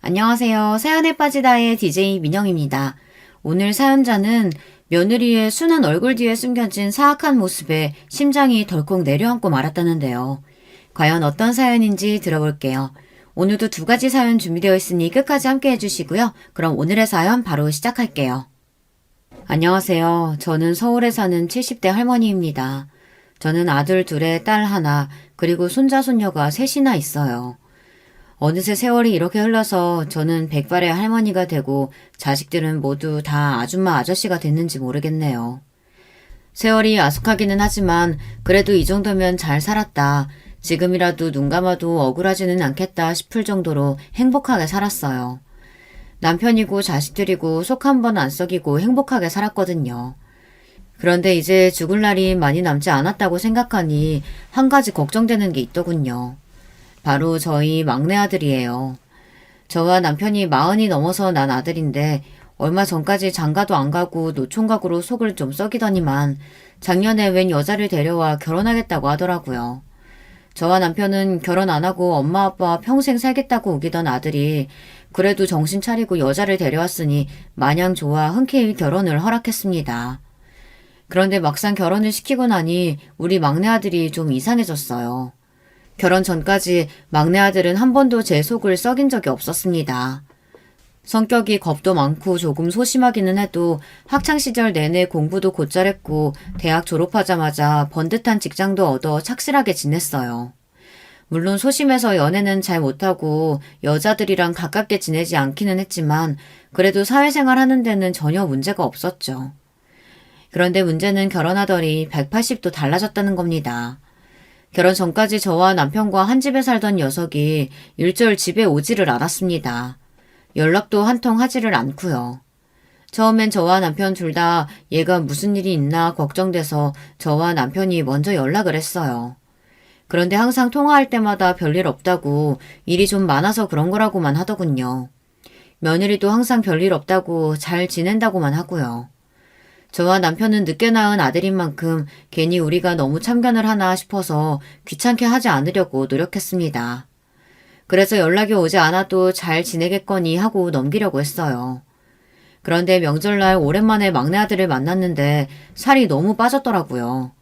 안녕하세요. 사연에 빠지다의 DJ 민영입니다. 오늘 사연자는 며느리의 순한 얼굴 뒤에 숨겨진 사악한 모습에 심장이 덜컥 내려앉고 말았다는데요. 과연 어떤 사연인지 들어볼게요. 오늘도 두 가지 사연 준비되어 있으니 끝까지 함께 해주시고요. 그럼 오늘의 사연 바로 시작할게요. 안녕하세요. 저는 서울에 사는 70대 할머니입니다. 저는 아들 둘에 딸 하나, 그리고 손자 손녀가 셋이나 있어요. 어느새 세월이 이렇게 흘러서 저는 백발의 할머니가 되고 자식들은 모두 다 아줌마 아저씨가 됐는지 모르겠네요. 세월이 야속하기는 하지만 그래도 이 정도면 잘 살았다. 지금이라도 눈 감아도 억울하지는 않겠다 싶을 정도로 행복하게 살았어요. 남편이고 자식들이고 속 한 번 안 썩이고 행복하게 살았거든요. 그런데 이제 죽을 날이 많이 남지 않았다고 생각하니 한 가지 걱정되는 게 있더군요. 바로 저희 막내 아들이에요. 저와 남편이 40이 넘어서 난 아들인데 얼마 전까지 장가도 안 가고 노총각으로 속을 좀 썩이더니만 작년에 웬 여자를 데려와 결혼하겠다고 하더라고요. 저와 남편은 결혼 안 하고 엄마 아빠 평생 살겠다고 우기던 아들이 그래도 정신 차리고 여자를 데려왔으니 마냥 좋아 흔쾌히 결혼을 허락했습니다. 그런데 막상 결혼을 시키고 나니 우리 막내 아들이 좀 이상해졌어요. 결혼 전까지 막내 아들은 한 번도 제 속을 썩인 적이 없었습니다. 성격이 겁도 많고 조금 소심하기는 해도 학창시절 내내 공부도 곧잘 했고 대학 졸업하자마자 번듯한 직장도 얻어 착실하게 지냈어요. 물론 소심해서 연애는 잘 못하고 여자들이랑 가깝게 지내지 않기는 했지만 그래도 사회생활 하는 데는 전혀 문제가 없었죠. 그런데 문제는 결혼하더니 180도 달라졌다는 겁니다. 결혼 전까지 저와 남편과 한 집에 살던 녀석이 일절 집에 오지를 않았습니다. 연락도 한 통 하지를 않고요. 처음엔 저와 남편 둘 다 얘가 무슨 일이 있나 걱정돼서 저와 남편이 먼저 연락을 했어요. 그런데 항상 통화할 때마다 별일 없다고 일이 좀 많아서 그런 거라고만 하더군요. 며느리도 항상 별일 없다고 잘 지낸다고만 하고요. 저와 남편은 늦게 낳은 아들인 만큼 괜히 우리가 너무 참견을 하나 싶어서 귀찮게 하지 않으려고 노력했습니다. 그래서 연락이 오지 않아도 잘 지내겠거니 하고 넘기려고 했어요. 그런데 명절날 오랜만에 막내 아들을 만났는데 살이 너무 빠졌더라고요.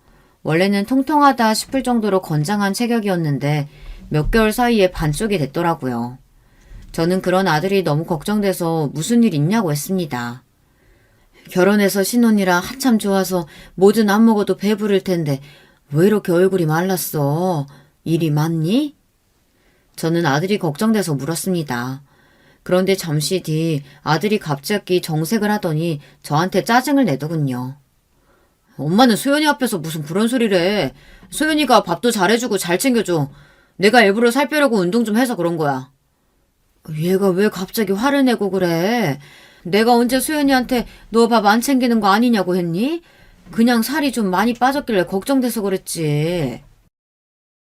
원래는 통통하다 싶을 정도로 건장한 체격이었는데 몇 개월 사이에 반쪽이 됐더라고요. 저는 그런 아들이 너무 걱정돼서 무슨 일 있냐고 했습니다. 결혼해서 신혼이라 한참 좋아서 뭐든 안 먹어도 배부를 텐데 왜 이렇게 얼굴이 말랐어? 일이 많니? 저는 아들이 걱정돼서 물었습니다. 그런데 잠시 뒤 아들이 갑자기 정색을 하더니 저한테 짜증을 내더군요. 엄마는 소연이 앞에서 무슨 그런 소리를 해. 소연이가 밥도 잘해주고 잘 챙겨줘. 내가 일부러 살 빼려고 운동 좀 해서 그런 거야. 얘가 왜 갑자기 화를 내고 그래? 내가 언제 수연이한테 너 밥 안 챙기는 거 아니냐고 했니? 그냥 살이 좀 많이 빠졌길래 걱정돼서 그랬지.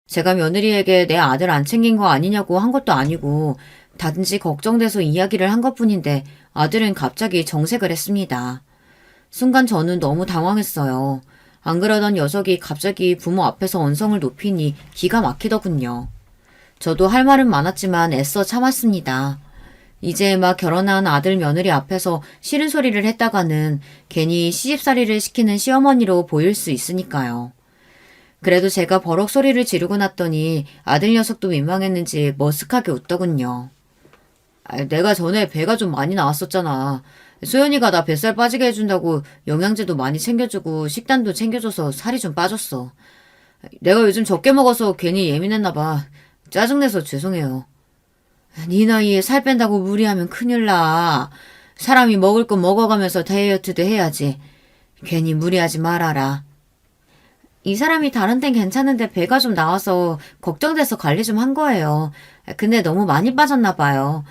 제가 며느리에게 내 아들 안 챙긴 거 아니냐고 한 것도 아니고 단지 걱정돼서 이야기를 한 것뿐인데 아들은 갑자기 정색을 했습니다. 순간 저는 너무 당황했어요. 안 그러던 녀석이 갑자기 부모 앞에서 언성을 높이니 기가 막히더군요. 저도 할 말은 많았지만 애써 참았습니다. 이제 막 결혼한 아들 며느리 앞에서 싫은 소리를 했다가는 괜히 시집살이를 시키는 시어머니로 보일 수 있으니까요. 그래도 제가 버럭 소리를 지르고 났더니 아들 녀석도 민망했는지 머쓱하게 웃더군요. 내가 전에 배가 좀 많이 나왔었잖아. 소연이가 나 뱃살 빠지게 해준다고 영양제도 많이 챙겨주고 식단도 챙겨줘서 살이 좀 빠졌어. 내가 요즘 적게 먹어서 괜히 예민했나 봐. 짜증내서 죄송해요. 네 나이에 살 뺀다고 무리하면 큰일 나. 사람이 먹을 거 먹어가면서 다이어트도 해야지. 괜히 무리하지 말아라. 이 사람이 다른 땐 괜찮은데 배가 좀 나와서 걱정돼서 관리 좀 한 거예요. 근데 너무 많이 빠졌나 봐요.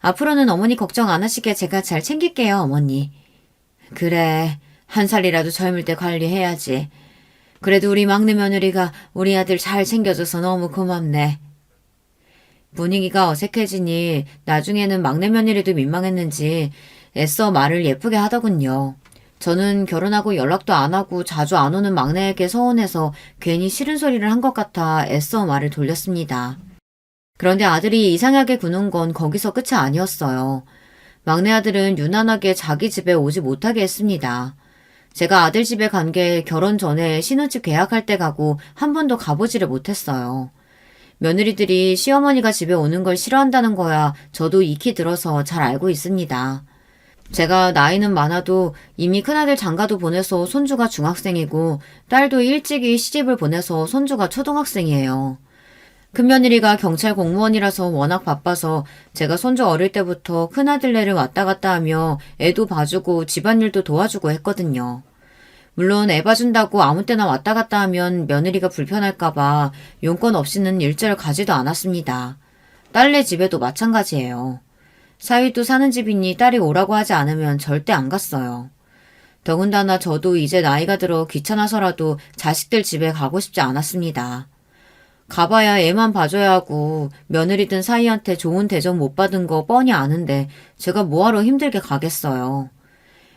앞으로는 어머니 걱정 안 하시게 제가 잘 챙길게요, 어머니. 그래, 한 살이라도 젊을 때 관리해야지. 그래도 우리 막내 며느리가 우리 아들 잘 챙겨줘서 너무 고맙네. 분위기가 어색해지니 나중에는 막내 며느리도 민망했는지 애써 말을 예쁘게 하더군요. 저는 결혼하고 연락도 안 하고 자주 안 오는 막내에게 서운해서 괜히 싫은 소리를 한 것 같아 애써 말을 돌렸습니다. 그런데 아들이 이상하게 구는 건 거기서 끝이 아니었어요. 막내 아들은 유난하게 자기 집에 오지 못하게 했습니다. 제가 아들 집에 간 게 결혼 전에 신혼집 계약할 때 가고 한 번도 가보지를 못했어요. 며느리들이 시어머니가 집에 오는 걸 싫어한다는 거야 저도 익히 들어서 잘 알고 있습니다. 제가 나이는 많아도 이미 큰아들 장가도 보내서 손주가 중학생이고 딸도 일찍이 시집을 보내서 손주가 초등학생이에요. 큰며느리가 경찰 공무원이라서 워낙 바빠서 제가 손주 어릴 때부터 큰아들네를 왔다 갔다 하며 애도 봐주고 집안일도 도와주고 했거든요. 물론 애 봐준다고 아무 때나 왔다 갔다 하면 며느리가 불편할까봐 용건 없이는 일절 가지도 않았습니다. 딸네 집에도 마찬가지예요. 사위도 사는 집이니 딸이 오라고 하지 않으면 절대 안 갔어요. 더군다나 저도 이제 나이가 들어 귀찮아서라도 자식들 집에 가고 싶지 않았습니다. 가봐야 애만 봐줘야 하고 며느리든 사위한테 좋은 대접 못 받은 거 뻔히 아는데 제가 뭐하러 힘들게 가겠어요.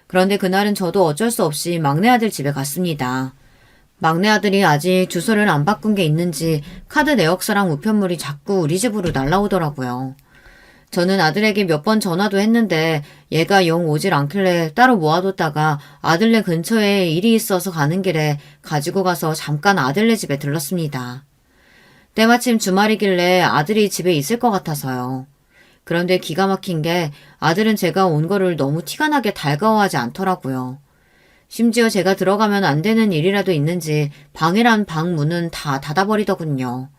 그런데 그날은 저도 어쩔 수 없이 막내 아들 집에 갔습니다. 막내 아들이 아직 주소를 안 바꾼 게 있는지 카드 내역서랑 우편물이 자꾸 우리 집으로 날라오더라고요. 저는 아들에게 몇 번 전화도 했는데 얘가 영 오질 않길래 따로 모아뒀다가 아들네 근처에 일이 있어서 가는 길에 가지고 가서 잠깐 아들네 집에 들렀습니다. 때마침 주말이길래 아들이 집에 있을 것 같아서요. 그런데 기가 막힌 게 아들은 제가 온 거를 너무 티가 나게 달가워하지 않더라고요. 심지어 제가 들어가면 안 되는 일이라도 있는지 방이란 방 문은 다 닫아버리더군요.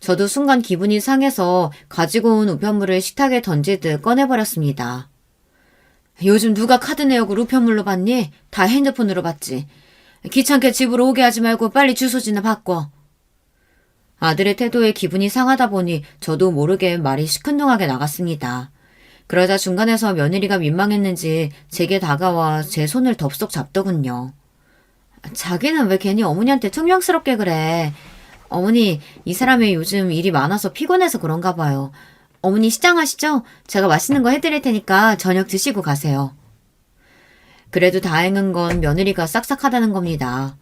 저도 순간 기분이 상해서 가지고 온 우편물을 식탁에 던지듯 꺼내버렸습니다. 요즘 누가 카드 내역을 우편물로 받니? 다 핸드폰으로 받지. 귀찮게 집으로 오게 하지 말고 빨리 주소지나 바꿔. 아들의 태도에 기분이 상하다 보니 저도 모르게 말이 시큰둥하게 나갔습니다. 그러자 중간에서 며느리가 민망했는지 제게 다가와 제 손을 덥석 잡더군요. 자기는 왜 괜히 어머니한테 퉁명스럽게 그래. 어머니, 이 사람이 요즘 일이 많아서 피곤해서 그런가 봐요. 어머니 시장하시죠? 제가 맛있는 거 해드릴 테니까 저녁 드시고 가세요. 그래도 다행인 건 며느리가 싹싹하다는 겁니다.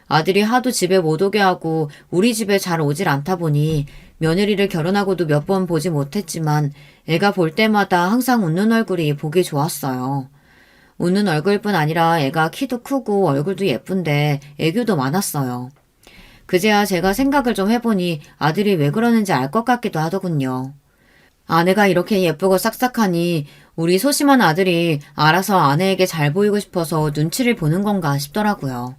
아들이 하도 집에 못 오게 하고 우리 집에 잘 오질 않다 보니 며느리를 결혼하고도 몇 번 보지 못했지만 애가 볼 때마다 항상 웃는 얼굴이 보기 좋았어요. 웃는 얼굴뿐 아니라 애가 키도 크고 얼굴도 예쁜데 애교도 많았어요. 그제야 제가 생각을 좀 해보니 아들이 왜 그러는지 알 것 같기도 하더군요. 아내가 이렇게 예쁘고 싹싹하니 우리 소심한 아들이 알아서 아내에게 잘 보이고 싶어서 눈치를 보는 건가 싶더라고요.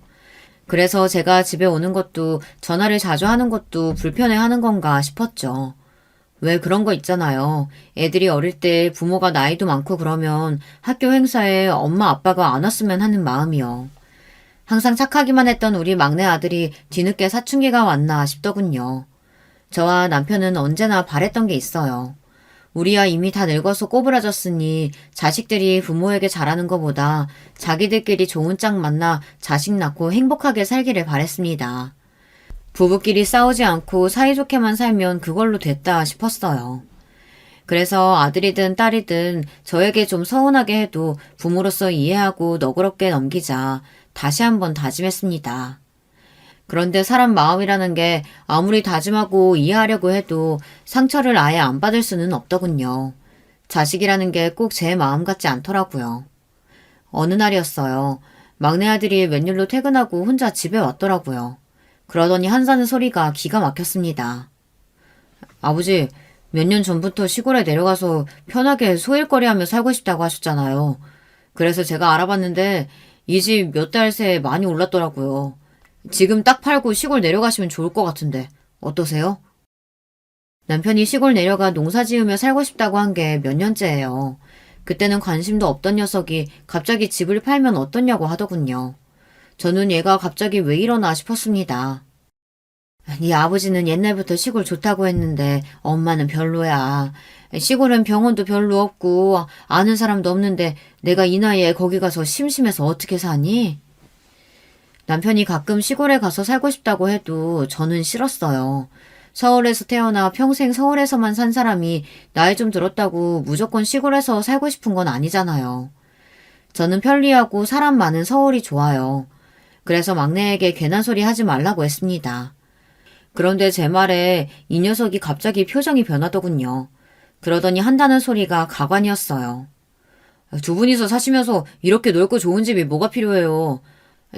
그래서 제가 집에 오는 것도 전화를 자주 하는 것도 불편해하는 건가 싶었죠. 왜 그런 거 있잖아요. 애들이 어릴 때 부모가 나이도 많고 그러면 학교 행사에 엄마 아빠가 안 왔으면 하는 마음이요. 항상 착하기만 했던 우리 막내 아들이 뒤늦게 사춘기가 왔나 싶더군요. 저와 남편은 언제나 바랬던 게 있어요. 우리야 이미 다 늙어서 꼬부라졌으니 자식들이 부모에게 잘하는 것보다 자기들끼리 좋은 짝 만나 자식 낳고 행복하게 살기를 바랬습니다. 부부끼리 싸우지 않고 사이좋게만 살면 그걸로 됐다 싶었어요. 그래서 아들이든 딸이든 저에게 좀 서운하게 해도 부모로서 이해하고 너그럽게 넘기자 다시 한번 다짐했습니다. 그런데 사람 마음이라는 게 아무리 다짐하고 이해하려고 해도 상처를 아예 안 받을 수는 없더군요. 자식이라는 게 꼭 제 마음 같지 않더라고요. 어느 날이었어요. 막내 아들이 웬일로 퇴근하고 혼자 집에 왔더라고요. 그러더니 한사는 소리가 기가 막혔습니다. 아버지, 몇 년 전부터 시골에 내려가서 편하게 소일거리하며 살고 싶다고 하셨잖아요. 그래서 제가 알아봤는데 이 집 몇 달 새에 많이 올랐더라고요. 지금 딱 팔고 시골 내려가시면 좋을 것 같은데 어떠세요? 남편이 시골 내려가 농사 지으며 살고 싶다고 한 게 몇 년째예요. 그때는 관심도 없던 녀석이 갑자기 집을 팔면 어떠냐고 하더군요. 저는 얘가 갑자기 왜 이러나 싶었습니다. 네 아버지는 옛날부터 시골 좋다고 했는데 엄마는 별로야. 시골은 병원도 별로 없고 아는 사람도 없는데 내가 이 나이에 거기 가서 심심해서 어떻게 사니? 남편이 가끔 시골에 가서 살고 싶다고 해도 저는 싫었어요. 서울에서 태어나 평생 서울에서만 산 사람이 나이 좀 들었다고 무조건 시골에서 살고 싶은 건 아니잖아요. 저는 편리하고 사람 많은 서울이 좋아요. 그래서 막내에게 괜한 소리 하지 말라고 했습니다. 그런데 제 말에 이 녀석이 갑자기 표정이 변하더군요. 그러더니 한다는 소리가 가관이었어요. 두 분이서 사시면서 이렇게 넓고 좋은 집이 뭐가 필요해요.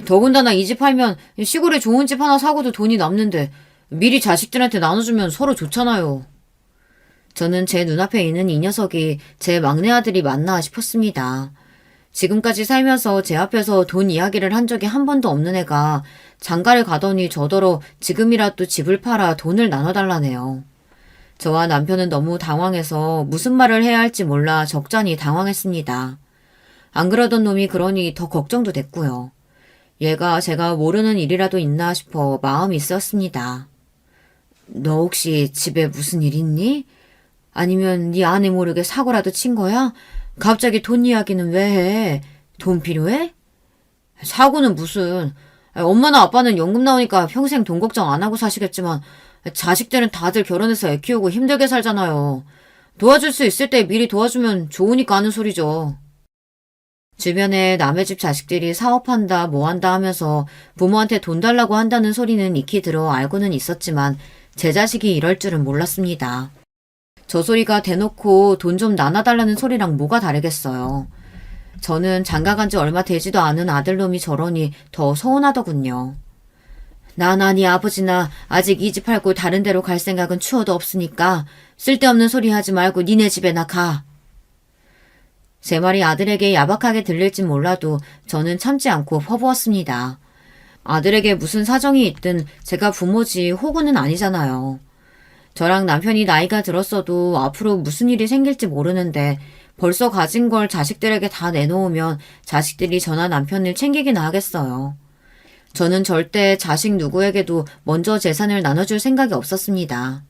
더군다나 이 집 팔면 시골에 좋은 집 하나 사고도 돈이 남는데 미리 자식들한테 나눠주면 서로 좋잖아요. 저는 제 눈앞에 있는 이 녀석이 제 막내 아들이 맞나 싶었습니다. 지금까지 살면서 제 앞에서 돈 이야기를 한 적이 한 번도 없는 애가 장가를 가더니 저더러 지금이라도 집을 팔아 돈을 나눠달라네요. 저와 남편은 너무 당황해서 무슨 말을 해야 할지 몰라 적잖이 당황했습니다. 안 그러던 놈이 그러니 더 걱정도 됐고요. 얘가 제가 모르는 일이라도 있나 싶어 마음이 쓰였습니다. 너 혹시 집에 무슨 일 있니? 아니면 네 아내 모르게 사고라도 친 거야? 갑자기 돈 이야기는 왜 해? 돈 필요해? 사고는 무슨. 엄마나 아빠는 연금 나오니까 평생 돈 걱정 안 하고 사시겠지만 자식들은 다들 결혼해서 애 키우고 힘들게 살잖아요. 도와줄 수 있을 때 미리 도와주면 좋으니까 하는 소리죠. 주변에 남의 집 자식들이 사업한다 뭐한다 하면서 부모한테 돈 달라고 한다는 소리는 익히 들어 알고는 있었지만 제 자식이 이럴 줄은 몰랐습니다. 저 소리가 대놓고 돈 좀 나눠달라는 소리랑 뭐가 다르겠어요. 저는 장가간 지 얼마 되지도 않은 아들놈이 저러니 더 서운하더군요. 나나 네 아버지나 아직 이 집 팔고 다른 데로 갈 생각은 추워도 없으니까 쓸데없는 소리 하지 말고 니네 집에나 가. 제 말이 아들에게 야박하게 들릴진 몰라도 저는 참지 않고 퍼부었습니다. 아들에게 무슨 사정이 있든 제가 부모지 호구는 아니잖아요. 저랑 남편이 나이가 들었어도 앞으로 무슨 일이 생길지 모르는데 벌써 가진 걸 자식들에게 다 내놓으면 자식들이 저나 남편을 챙기기나 하겠어요. 저는 절대 자식 누구에게도 먼저 재산을 나눠줄 생각이 없었습니다.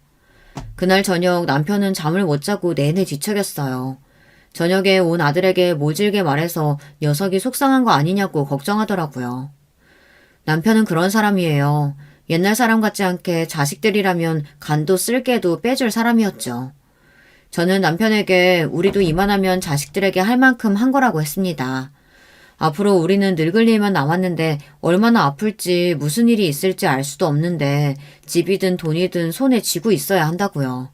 그날 저녁 남편은 잠을 못 자고 내내 뒤척였어요. 저녁에 온 아들에게 모질게 말해서 녀석이 속상한 거 아니냐고 걱정하더라고요. 남편은 그런 사람이에요. 옛날 사람 같지 않게 자식들이라면 간도 쓸개도 빼줄 사람이었죠. 저는 남편에게 우리도 이만하면 자식들에게 할 만큼 한 거라고 했습니다. 앞으로 우리는 늙을 일만 남았는데 얼마나 아플지 무슨 일이 있을지 알 수도 없는데 집이든 돈이든 손에 쥐고 있어야 한다고요.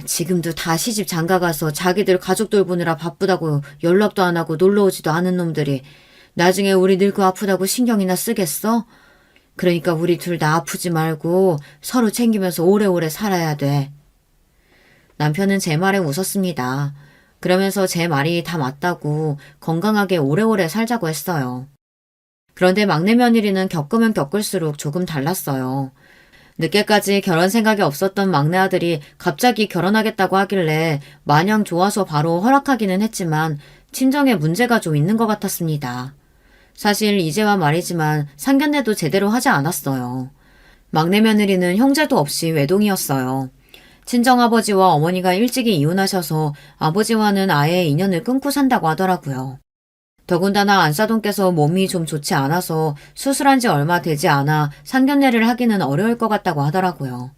지금도 다 시집 장가가서 자기들 가족 돌보느라 바쁘다고 연락도 안 하고 놀러 오지도 않은 놈들이 나중에 우리 늙고 아프다고 신경이나 쓰겠어? 그러니까 우리 둘 다 아프지 말고 서로 챙기면서 오래오래 살아야 돼. 남편은 제 말에 웃었습니다. 그러면서 제 말이 다 맞다고 건강하게 오래오래 살자고 했어요. 그런데 막내 며느리는 겪으면 겪을수록 조금 달랐어요. 늦게까지 결혼 생각이 없었던 막내 아들이 갑자기 결혼하겠다고 하길래 마냥 좋아서 바로 허락하기는 했지만 친정에 문제가 좀 있는 것 같았습니다. 사실 이제와 말이지만 상견례도 제대로 하지 않았어요. 막내 며느리는 형제도 없이 외동이었어요. 친정아버지와 어머니가 일찍이 이혼하셔서 아버지와는 아예 인연을 끊고 산다고 하더라고요. 더군다나 안사돈께서 몸이 좀 좋지 않아서 수술한 지 얼마 되지 않아 상견례를 하기는 어려울 것 같다고 하더라고요.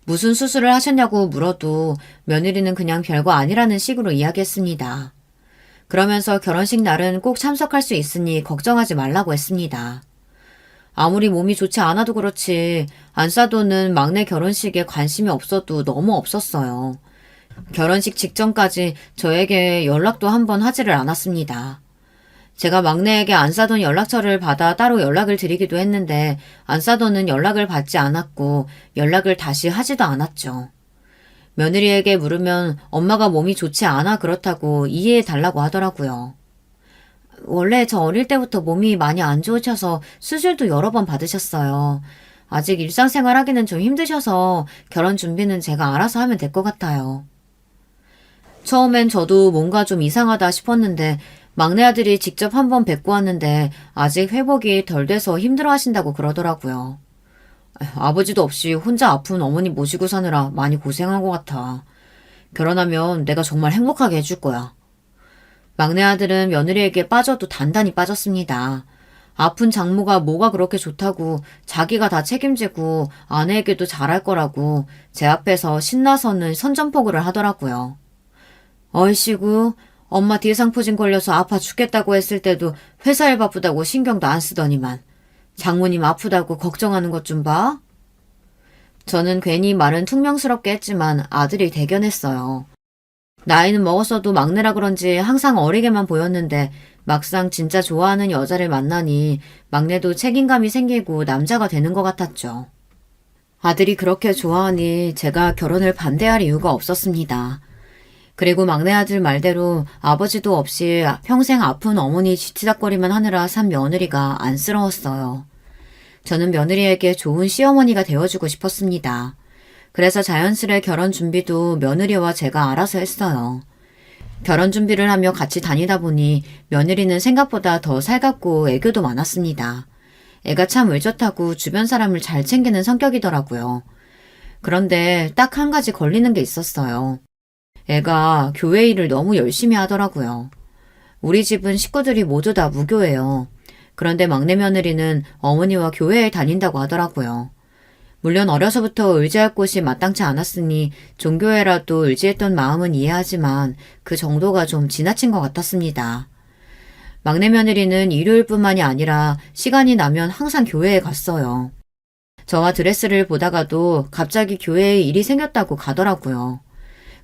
무슨 수술을 하셨냐고 물어도 며느리는 그냥 별거 아니라는 식으로 이야기했습니다. 그러면서 결혼식 날은 꼭 참석할 수 있으니 걱정하지 말라고 했습니다. 아무리 몸이 좋지 않아도 그렇지 안사돈은 막내 결혼식에 관심이 없어도 너무 없었어요. 결혼식 직전까지 저에게 연락도 한 번 하지를 않았습니다. 제가 막내에게 안사돈 연락처를 받아 따로 연락을 드리기도 했는데 안사돈은 연락을 받지 않았고 연락을 다시 하지도 않았죠. 며느리에게 물으면 엄마가 몸이 좋지 않아 그렇다고 이해해 달라고 하더라고요. 원래 저 어릴 때부터 몸이 많이 안 좋으셔서 수술도 여러 번 받으셨어요. 아직 일상생활 하기는 좀 힘드셔서 결혼 준비는 제가 알아서 하면 될 것 같아요. 처음엔 저도 뭔가 좀 이상하다 싶었는데 막내 아들이 직접 한번 뵙고 왔는데 아직 회복이 덜 돼서 힘들어하신다고 그러더라고요. 아버지도 없이 혼자 아픈 어머니 모시고 사느라 많이 고생한 것 같아. 결혼하면 내가 정말 행복하게 해줄 거야. 막내 아들은 며느리에게 빠져도 단단히 빠졌습니다. 아픈 장모가 뭐가 그렇게 좋다고 자기가 다 책임지고 아내에게도 잘할 거라고 제 앞에서 신나서는 선전포고를 하더라고요. 얼씨구, 엄마 뒤상포진 걸려서 아파 죽겠다고 했을 때도 회사 일 바쁘다고 신경도 안 쓰더니만 장모님 아프다고 걱정하는 것 좀 봐. 저는 괜히 말은 퉁명스럽게 했지만 아들이 대견했어요. 나이는 먹었어도 막내라 그런지 항상 어리게만 보였는데 막상 진짜 좋아하는 여자를 만나니 막내도 책임감이 생기고 남자가 되는 것 같았죠. 아들이 그렇게 좋아하니 제가 결혼을 반대할 이유가 없었습니다. 그리고 막내 아들 말대로 아버지도 없이 평생 아픈 어머니 쥐치닥거리만 하느라 산 며느리가 안쓰러웠어요. 저는 며느리에게 좋은 시어머니가 되어주고 싶었습니다. 그래서 자연스레 결혼 준비도 며느리와 제가 알아서 했어요. 결혼 준비를 하며 같이 다니다 보니 며느리는 생각보다 더 살갑고 애교도 많았습니다. 애가 참 의젓하고 주변 사람을 잘 챙기는 성격이더라고요. 그런데 딱 한 가지 걸리는 게 있었어요. 애가 교회 일을 너무 열심히 하더라고요. 우리 집은 식구들이 모두 다 무교예요. 그런데 막내 며느리는 어머니와 교회에 다닌다고 하더라고요. 물론 어려서부터 의지할 곳이 마땅치 않았으니 종교회라도 의지했던 마음은 이해하지만 그 정도가 좀 지나친 것 같았습니다. 막내 며느리는 일요일뿐만이 아니라 시간이 나면 항상 교회에 갔어요. 저와 드레스를 보다가도 갑자기 교회에 일이 생겼다고 가더라고요.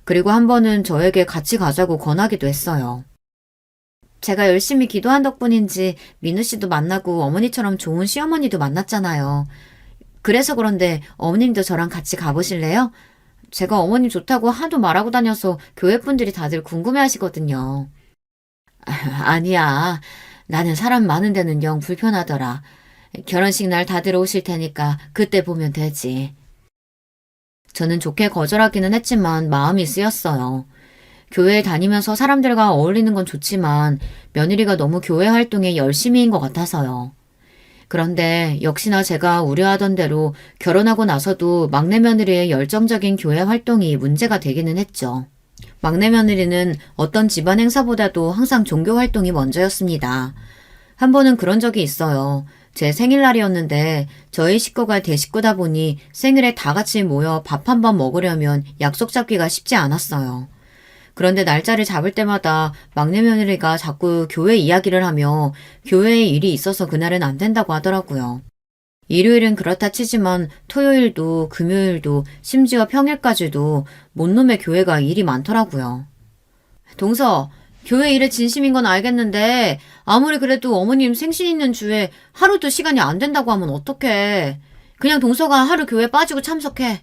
그리고 한 번은 저에게 같이 가자고 권하기도 했어요. 제가 열심히 기도한 덕분인지 민우 씨도 만나고 어머니처럼 좋은 시어머니도 만났잖아요. 그래서 그런데 어머님도 저랑 같이 가보실래요? 제가 어머님 좋다고 하도 말하고 다녀서 교회 분들이 다들 궁금해 하시거든요. 아니야. 나는 사람 많은 데는 영 불편하더라. 결혼식 날 다들 오실 테니까 그때 보면 되지. 저는 좋게 거절하기는 했지만 마음이 쓰였어요. 교회에 다니면서 사람들과 어울리는 건 좋지만 며느리가 너무 교회 활동에 열심히인 것 같아서요. 그런데 역시나 제가 우려하던 대로 결혼하고 나서도 막내 며느리의 열정적인 교회 활동이 문제가 되기는 했죠. 막내 며느리는 어떤 집안 행사보다도 항상 종교 활동이 먼저였습니다. 한 번은 그런 적이 있어요. 제 생일날이었는데 저희 식구가 대식구다 보니 생일에 다 같이 모여 밥 한 번 먹으려면 약속 잡기가 쉽지 않았어요. 그런데 날짜를 잡을 때마다 막내 며느리가 자꾸 교회 이야기를 하며 교회에 일이 있어서 그날은 안 된다고 하더라고요. 일요일은 그렇다 치지만 토요일도 금요일도 심지어 평일까지도 못놈의 교회가 일이 많더라고요. 동서, 교회 일에 진심인 건 알겠는데 아무리 그래도 어머님 생신 있는 주에 하루도 시간이 안 된다고 하면 어떡해. 그냥 동서가 하루 교회 빠지고 참석해.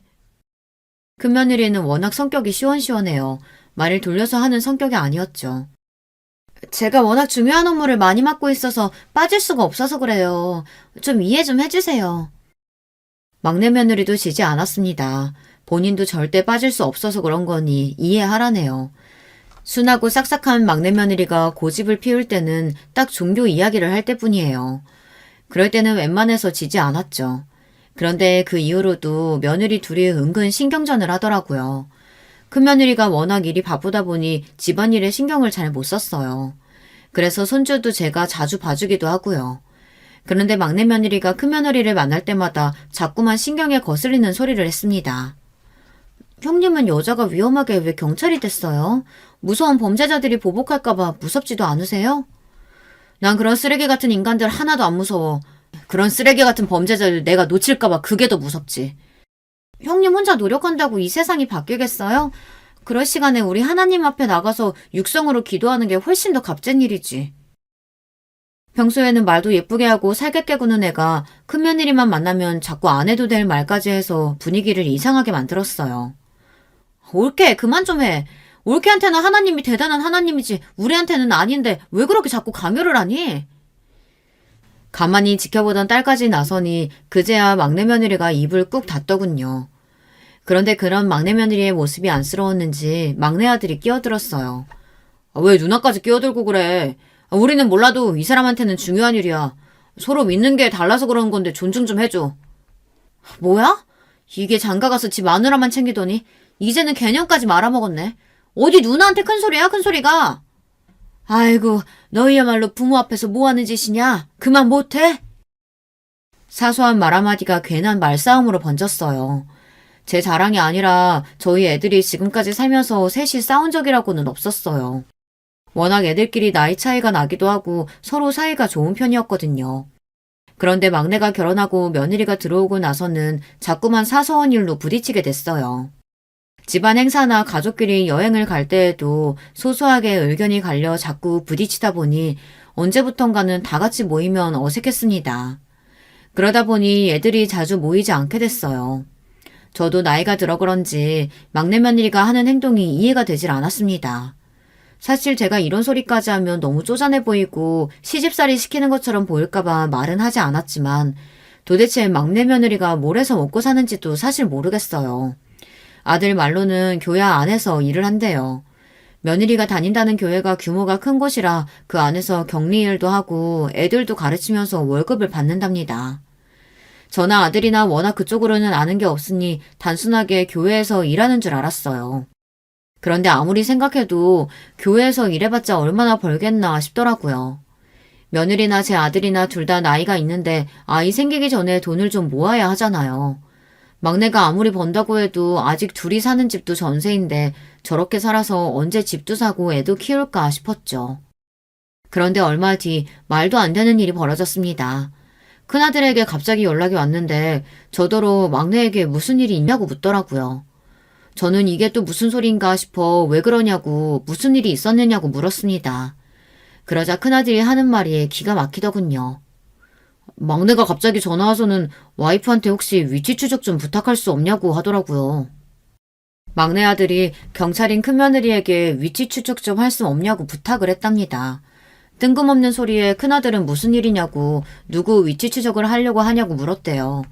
큰며느리는 워낙 성격이 시원시원해요. 말을 돌려서 하는 성격이 아니었죠. 제가 워낙 중요한 업무를 많이 맡고 있어서 빠질 수가 없어서 그래요. 좀 이해 좀 해주세요. 막내 며느리도 지지 않았습니다. 본인도 절대 빠질 수 없어서 그런 거니 이해하라네요. 순하고 싹싹한 막내 며느리가 고집을 피울 때는 딱 종교 이야기를 할 때뿐이에요. 그럴 때는 웬만해서 지지 않았죠. 그런데 그 이후로도 며느리 둘이 은근 신경전을 하더라고요. 큰며느리가 워낙 일이 바쁘다 보니 집안일에 신경을 잘 못 썼어요. 그래서 손주도 제가 자주 봐주기도 하고요. 그런데 막내 며느리가 큰며느리를 만날 때마다 자꾸만 신경에 거슬리는 소리를 했습니다. 형님은 여자가 위험하게 왜 경찰이 됐어요? 무서운 범죄자들이 보복할까봐 무섭지도 않으세요? 난 그런 쓰레기 같은 인간들 하나도 안 무서워. 그런 쓰레기 같은 범죄자들 내가 놓칠까봐 그게 더 무섭지. 형님 혼자 노력한다고 이 세상이 바뀌겠어요? 그럴 시간에 우리 하나님 앞에 나가서 육성으로 기도하는 게 훨씬 더 값진 일이지. 평소에는 말도 예쁘게 하고 살게 깨구는 애가 큰며느리만 만나면 자꾸 안 해도 될 말까지 해서 분위기를 이상하게 만들었어요. 올케 그만 좀 해. 올케한테는 하나님이 대단한 하나님이지 우리한테는 아닌데 왜 그렇게 자꾸 강요를 하니? 가만히 지켜보던 딸까지 나서니 그제야 막내 며느리가 입을 꾹 닫더군요. 그런데 그런 막내 며느리의 모습이 안쓰러웠는지 막내 아들이 끼어들었어요. 왜 누나까지 끼어들고 그래? 우리는 몰라도 이 사람한테는 중요한 일이야. 서로 믿는 게 달라서 그러는 건데 존중 좀 해줘. 뭐야? 이게 장가가서 집 마누라만 챙기더니 이제는 개념까지 말아먹었네. 어디 누나한테 큰 소리야 큰 소리가. 아이고 너희야말로 부모 앞에서 뭐하는 짓이냐? 그만 못해? 사소한 말 한마디가 괜한 말싸움으로 번졌어요. 제 자랑이 아니라 저희 애들이 지금까지 살면서 셋이 싸운 적이라고는 없었어요. 워낙 애들끼리 나이 차이가 나기도 하고 서로 사이가 좋은 편이었거든요. 그런데 막내가 결혼하고 며느리가 들어오고 나서는 자꾸만 사소한 일로 부딪히게 됐어요. 집안 행사나 가족끼리 여행을 갈 때에도 소소하게 의견이 갈려 자꾸 부딪히다 보니 언제부턴가는 다 같이 모이면 어색했습니다. 그러다 보니 애들이 자주 모이지 않게 됐어요. 저도 나이가 들어 그런지 막내 며느리가 하는 행동이 이해가 되질 않았습니다. 사실 제가 이런 소리까지 하면 너무 쪼잔해 보이고 시집살이 시키는 것처럼 보일까봐 말은 하지 않았지만 도대체 막내 며느리가 뭘 해서 먹고 사는지도 사실 모르겠어요. 아들 말로는 교회 안에서 일을 한대요. 며느리가 다닌다는 교회가 규모가 큰 곳이라 그 안에서 격리 일도 하고 애들도 가르치면서 월급을 받는답니다. 저나 아들이나 워낙 그쪽으로는 아는 게 없으니 단순하게 교회에서 일하는 줄 알았어요. 그런데 아무리 생각해도 교회에서 일해봤자 얼마나 벌겠나 싶더라고요. 며느리나 제 아들이나 둘 다 나이가 있는데 아이 생기기 전에 돈을 좀 모아야 하잖아요. 막내가 아무리 번다고 해도 아직 둘이 사는 집도 전세인데 저렇게 살아서 언제 집도 사고 애도 키울까 싶었죠. 그런데 얼마 뒤 말도 안 되는 일이 벌어졌습니다. 큰아들에게 갑자기 연락이 왔는데 저더러 막내에게 무슨 일이 있냐고 묻더라고요. 저는 이게 또 무슨 소린가 싶어 왜 그러냐고 무슨 일이 있었느냐고 물었습니다. 그러자 큰아들이 하는 말이 기가 막히더군요. 막내가 갑자기 전화와서는 와이프한테 혹시 위치 추적 좀 부탁할 수 없냐고 하더라고요. 막내 아들이 경찰인 큰며느리에게 위치 추적 좀 할 수 없냐고 부탁을 했답니다. 뜬금없는 소리에 큰아들은 무슨 일이냐고 누구 위치 추적을 하려고 하냐고 물었대요.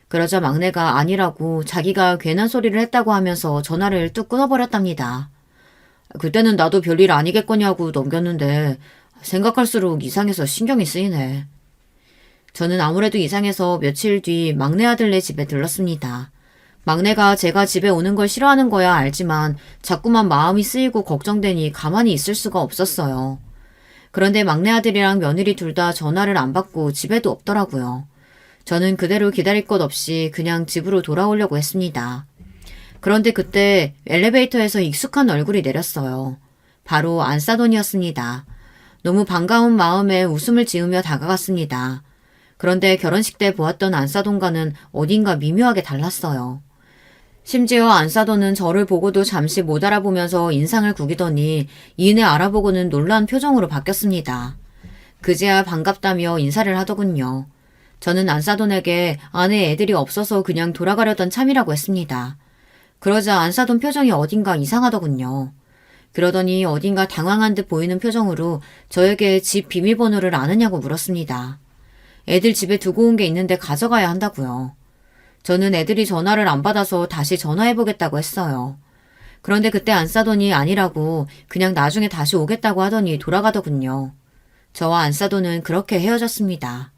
그러자 막내가 아니라고 자기가 괜한 소리를 했다고 하면서 전화를 뚝 끊어버렸답니다. 그때는 나도 별일 아니겠거냐고 넘겼는데 생각할수록 이상해서 신경이 쓰이네. 저는 아무래도 이상해서 며칠 뒤 막내 아들네 집에 들렀습니다. 막내가 제가 집에 오는 걸 싫어하는 거야 알지만 자꾸만 마음이 쓰이고 걱정되니 가만히 있을 수가 없었어요. 그런데 막내 아들이랑 며느리 둘 다 전화를 안 받고 집에도 없더라고요. 저는 그대로 기다릴 것 없이 그냥 집으로 돌아오려고 했습니다. 그런데 그때 엘리베이터에서 익숙한 얼굴이 내렸어요. 바로 안사돈이었습니다. 너무 반가운 마음에 웃음을 지으며 다가갔습니다. 그런데 결혼식 때 보았던 안사돈과는 어딘가 미묘하게 달랐어요. 심지어 안사돈은 저를 보고도 잠시 못 알아보면서 인상을 구기더니 이내 알아보고는 놀란 표정으로 바뀌었습니다. 그제야 반갑다며 인사를 하더군요. 저는 안사돈에게 아내 애들이 없어서 그냥 돌아가려던 참이라고 했습니다. 그러자 안사돈 표정이 어딘가 이상하더군요. 그러더니 어딘가 당황한 듯 보이는 표정으로 저에게 집 비밀번호를 아느냐고 물었습니다. 애들 집에 두고 온 게 있는데 가져가야 한다고요. 저는 애들이 전화를 안 받아서 다시 전화해보겠다고 했어요. 그런데 그때 안사돈이 아니라고 그냥 나중에 다시 오겠다고 하더니 돌아가더군요. 저와 안사돈은 그렇게 헤어졌습니다.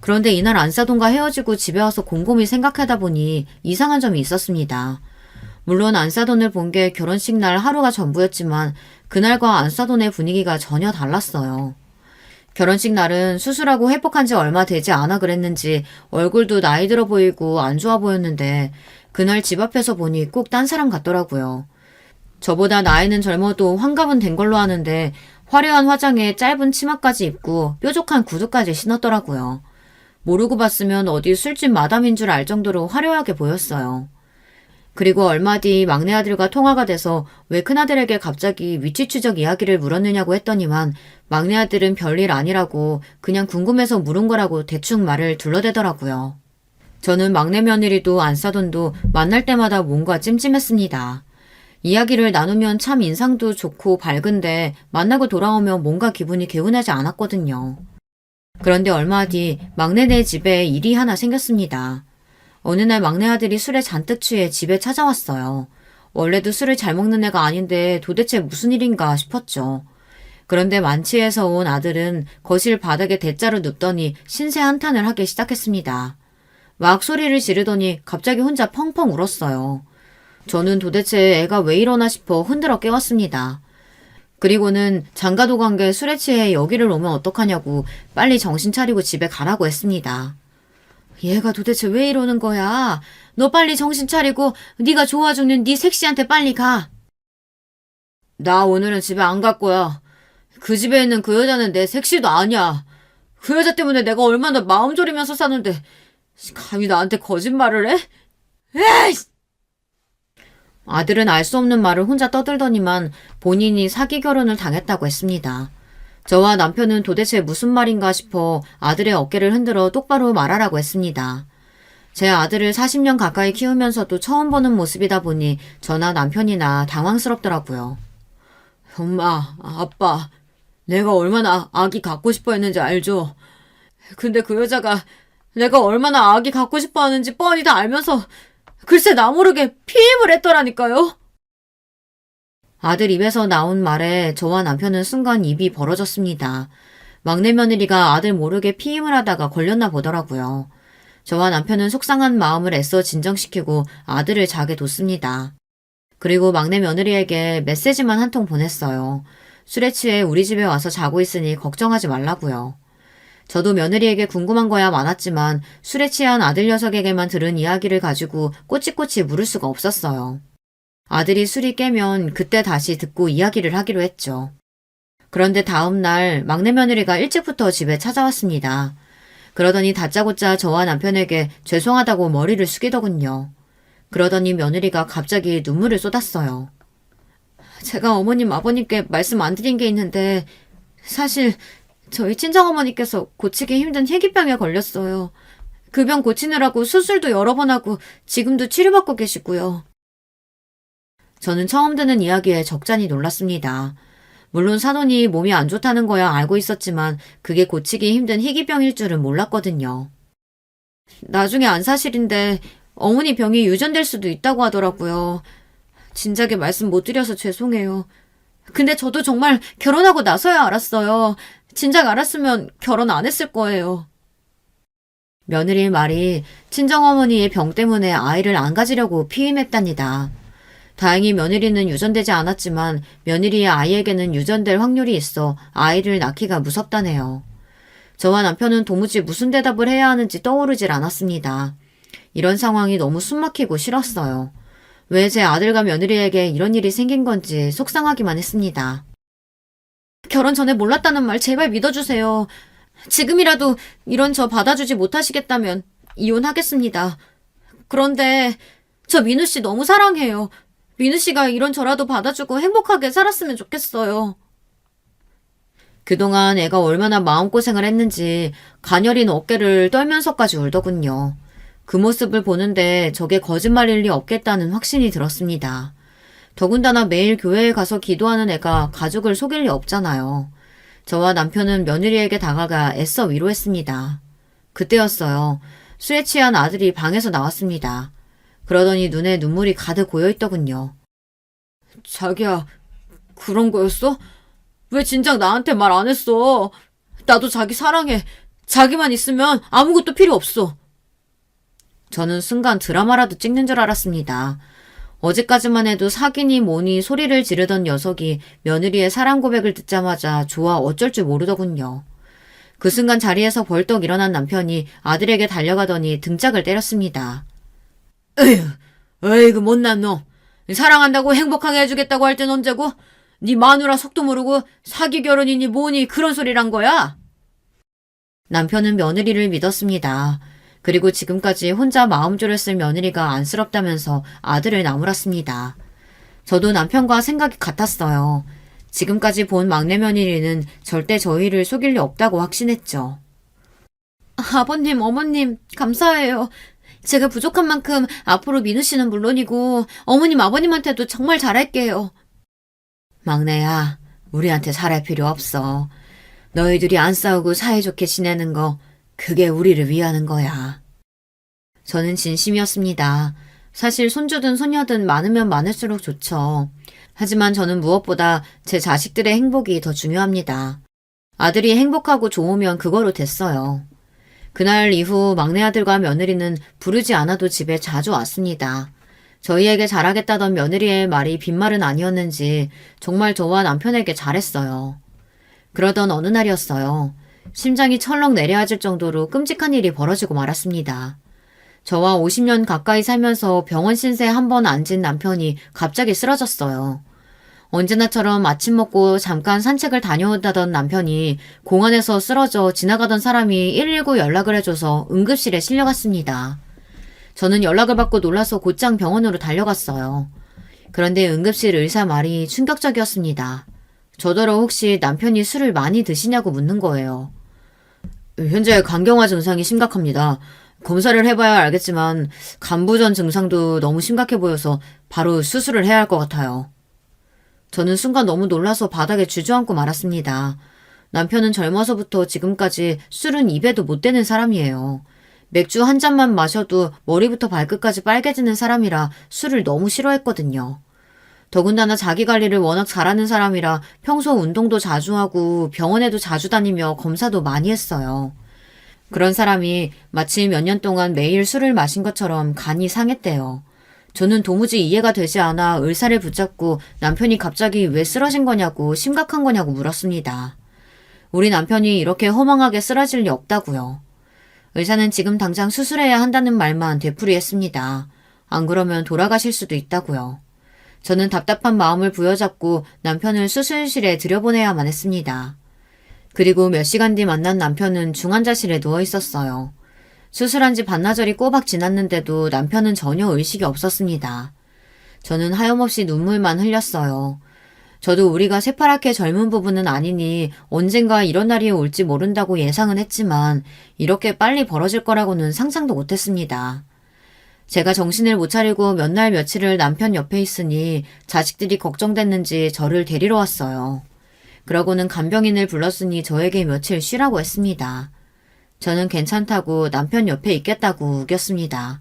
그런데 이날 안사돈과 헤어지고 집에 와서 곰곰이 생각하다 보니 이상한 점이 있었습니다. 물론 안사돈을 본 게 결혼식 날 하루가 전부였지만 그날과 안사돈의 분위기가 전혀 달랐어요. 결혼식 날은 수술하고 회복한 지 얼마 되지 않아 그랬는지 얼굴도 나이 들어 보이고 안 좋아 보였는데 그날 집 앞에서 보니 꼭 딴 사람 같더라고요. 저보다 나이는 젊어도 환갑은 된 걸로 아는데 화려한 화장에 짧은 치마까지 입고 뾰족한 구두까지 신었더라고요. 모르고 봤으면 어디 술집 마담인 줄 알 정도로 화려하게 보였어요. 그리고 얼마 뒤 막내 아들과 통화가 돼서 왜 큰아들에게 갑자기 위치 추적 이야기를 물었느냐고 했더니만 막내 아들은 별일 아니라고 그냥 궁금해서 물은 거라고 대충 말을 둘러대더라고요. 저는 막내 며느리도 안사돈도 만날 때마다 뭔가 찜찜했습니다. 이야기를 나누면 참 인상도 좋고 밝은데 만나고 돌아오면 뭔가 기분이 개운하지 않았거든요. 그런데 얼마 뒤 막내네 집에 일이 하나 생겼습니다. 어느 날 막내 아들이 술에 잔뜩 취해 집에 찾아왔어요. 원래도 술을 잘 먹는 애가 아닌데 도대체 무슨 일인가 싶었죠. 그런데 만취해서 온 아들은 거실 바닥에 대자로 눕더니 신세 한탄을 하기 시작했습니다. 막 소리를 지르더니 갑자기 혼자 펑펑 울었어요. 저는 도대체 애가 왜 이러나 싶어 흔들어 깨웠습니다. 그리고는 장가도 간 게 술에 취해 여기를 오면 어떡하냐고 빨리 정신 차리고 집에 가라고 했습니다. 얘가 도대체 왜 이러는 거야? 너 빨리 정신 차리고 네가 좋아 죽는 네 색시한테 빨리 가. 나 오늘은 집에 안 갈 거야. 그 집에 있는 그 여자는 내 색시도 아니야. 그 여자 때문에 내가 얼마나 마음 졸이면서 사는데 감히 나한테 거짓말을 해? 에이! 아들은 알 수 없는 말을 혼자 떠들더니만 본인이 사기 결혼을 당했다고 했습니다. 저와 남편은 도대체 무슨 말인가 싶어 아들의 어깨를 흔들어 똑바로 말하라고 했습니다. 제 아들을 40년 가까이 키우면서도 처음 보는 모습이다 보니 저나 남편이나 당황스럽더라고요. 엄마, 아빠, 내가 얼마나 아기 갖고 싶어 했는지 알죠? 근데 그 여자가 내가 얼마나 아기 갖고 싶어 하는지 뻔히 다 알면서 글쎄 나 모르게 피임을 했더라니까요. 아들 입에서 나온 말에 저와 남편은 순간 입이 벌어졌습니다. 막내 며느리가 아들 모르게 피임을 하다가 걸렸나 보더라고요. 저와 남편은 속상한 마음을 애써 진정시키고 아들을 자게 뒀습니다. 그리고 막내 며느리에게 메시지만 한 통 보냈어요. 술에 취해 우리 집에 와서 자고 있으니 걱정하지 말라고요. 저도 며느리에게 궁금한 거야 많았지만 술에 취한 아들 녀석에게만 들은 이야기를 가지고 꼬치꼬치 물을 수가 없었어요. 아들이 술이 깨면 그때 다시 듣고 이야기를 하기로 했죠. 그런데 다음 날 막내 며느리가 일찍부터 집에 찾아왔습니다. 그러더니 다짜고짜 저와 남편에게 죄송하다고 머리를 숙이더군요. 그러더니 며느리가 갑자기 눈물을 쏟았어요. 제가 어머님 아버님께 말씀 안 드린 게 있는데 사실 저희 친정어머니께서 고치기 힘든 희귀병에 걸렸어요. 그 병 고치느라고 수술도 여러 번 하고 지금도 치료받고 계시고요. 저는 처음 듣는 이야기에 적잖이 놀랐습니다. 물론 사돈이 몸이 안 좋다는 거야 알고 있었지만 그게 고치기 힘든 희귀병일 줄은 몰랐거든요. 나중에 안 사실인데 어머니 병이 유전될 수도 있다고 하더라고요. 진작에 말씀 못 드려서 죄송해요. 근데 저도 정말 결혼하고 나서야 알았어요. 진작 알았으면 결혼 안 했을 거예요. 며느리의 말이 친정어머니의 병 때문에 아이를 안 가지려고 피임했답니다. 다행히 며느리는 유전되지 않았지만 며느리의 아이에게는 유전될 확률이 있어 아이를 낳기가 무섭다네요. 저와 남편은 도무지 무슨 대답을 해야 하는지 떠오르질 않았습니다. 이런 상황이 너무 숨막히고 싫었어요. 왜 제 아들과 며느리에게 이런 일이 생긴 건지 속상하기만 했습니다. 결혼 전에 몰랐다는 말 제발 믿어주세요. 지금이라도 이런 저 받아주지 못하시겠다면 이혼하겠습니다. 그런데 저 민우 씨 너무 사랑해요. 민우 씨가 이런 저라도 받아주고 행복하게 살았으면 좋겠어요. 그동안 애가 얼마나 마음고생을 했는지 가녀린 어깨를 떨면서까지 울더군요. 그 모습을 보는데 저게 거짓말일 리 없겠다는 확신이 들었습니다. 더군다나 매일 교회에 가서 기도하는 애가 가족을 속일 리 없잖아요. 저와 남편은 며느리에게 다가가 애써 위로했습니다. 그때였어요. 술에 취한 아들이 방에서 나왔습니다. 그러더니 눈에 눈물이 가득 고여있더군요. 자기야, 그런 거였어? 왜 진작 나한테 말 안 했어? 나도 자기 사랑해. 자기만 있으면 아무것도 필요 없어. 저는 순간 드라마라도 찍는 줄 알았습니다. 어제까지만 해도 사귀니 뭐니 소리를 지르던 녀석이 며느리의 사랑 고백을 듣자마자 좋아 어쩔 줄 모르더군요. 그 순간 자리에서 벌떡 일어난 남편이 아들에게 달려가더니 등짝을 때렸습니다. 에이그 못난 놈. 사랑한다고 행복하게 해주겠다고 할 땐 언제고? 네 마누라 속도 모르고 사기 결혼이니 뭐니 그런 소리란 거야? 남편은 며느리를 믿었습니다. 그리고 지금까지 혼자 마음 졸였을 며느리가 안쓰럽다면서 아들을 나무랐습니다. 저도 남편과 생각이 같았어요. 지금까지 본 막내 며느리는 절대 저희를 속일 리 없다고 확신했죠. 아버님, 어머님, 감사해요. 제가 부족한 만큼 앞으로 민우 씨는 물론이고 어머님, 아버님한테도 정말 잘할게요. 막내야, 우리한테 잘할 필요 없어. 너희들이 안 싸우고 사이좋게 지내는 거 그게 우리를 위하는 거야. 저는 진심이었습니다. 사실 손주든 손녀든 많으면 많을수록 좋죠. 하지만 저는 무엇보다 제 자식들의 행복이 더 중요합니다. 아들이 행복하고 좋으면 그거로 됐어요. 그날 이후 막내 아들과 며느리는 부르지 않아도 집에 자주 왔습니다. 저희에게 잘하겠다던 며느리의 말이 빈말은 아니었는지 정말 저와 남편에게 잘했어요. 그러던 어느 날이었어요. 심장이 철렁 내려앉을 정도로 끔찍한 일이 벌어지고 말았습니다. 저와 50년 가까이 살면서 병원 신세에 한 번 앉은 남편이 갑자기 쓰러졌어요. 언제나처럼 아침 먹고 잠깐 산책을 다녀오다던 남편이 공원에서 쓰러져 지나가던 사람이 119 연락을 해줘서 응급실에 실려갔습니다. 저는 연락을 받고 놀라서 곧장 병원으로 달려갔어요. 그런데 응급실 의사 말이 충격적이었습니다. 저더러 혹시 남편이 술을 많이 드시냐고 묻는 거예요. 현재 간경화 증상이 심각합니다. 검사를 해봐야 알겠지만 간부전 증상도 너무 심각해 보여서 바로 수술을 해야 할 것 같아요. 저는 순간 너무 놀라서 바닥에 주저앉고 말았습니다. 남편은 젊어서부터 지금까지 술은 입에도 못 대는 사람이에요. 맥주 한 잔만 마셔도 머리부터 발끝까지 빨개지는 사람이라 술을 너무 싫어했거든요. 더군다나 자기 관리를 워낙 잘하는 사람이라 평소 운동도 자주 하고 병원에도 자주 다니며 검사도 많이 했어요. 그런 사람이 마치 몇 년 동안 매일 술을 마신 것처럼 간이 상했대요. 저는 도무지 이해가 되지 않아 의사를 붙잡고 남편이 갑자기 왜 쓰러진 거냐고 심각한 거냐고 물었습니다. 우리 남편이 이렇게 허망하게 쓰러질 리 없다고요. 의사는 지금 당장 수술해야 한다는 말만 되풀이했습니다. 안 그러면 돌아가실 수도 있다고요. 저는 답답한 마음을 부여잡고 남편을 수술실에 들여보내야만 했습니다. 그리고 몇 시간 뒤 만난 남편은 중환자실에 누워 있었어요. 수술한 지 반나절이 꼬박 지났는데도 남편은 전혀 의식이 없었습니다. 저는 하염없이 눈물만 흘렸어요. 저도 우리가 새파랗게 젊은 부부는 아니니 언젠가 이런 날이 올지 모른다고 예상은 했지만 이렇게 빨리 벌어질 거라고는 상상도 못했습니다. 제가 정신을 못 차리고 몇 날 며칠을 남편 옆에 있으니 자식들이 걱정됐는지 저를 데리러 왔어요. 그러고는 간병인을 불렀으니 저에게 며칠 쉬라고 했습니다. 저는 괜찮다고 남편 옆에 있겠다고 우겼습니다.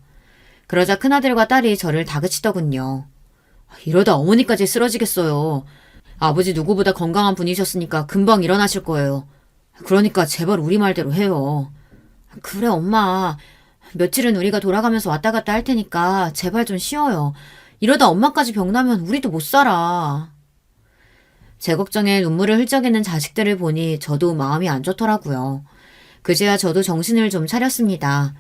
그러자 큰아들과 딸이 저를 다그치더군요. 이러다 어머니까지 쓰러지겠어요. 아버지 누구보다 건강한 분이셨으니까 금방 일어나실 거예요. 그러니까 제발 우리 말대로 해요. 그래 엄마. 며칠은 우리가 돌아가면서 왔다 갔다 할 테니까 제발 좀 쉬어요. 이러다 엄마까지 병나면 우리도 못 살아. 제 걱정에 눈물을 흘쩍이는 자식들을 보니 저도 마음이 안 좋더라고요. 그제야 저도 정신을 좀 차렸습니다.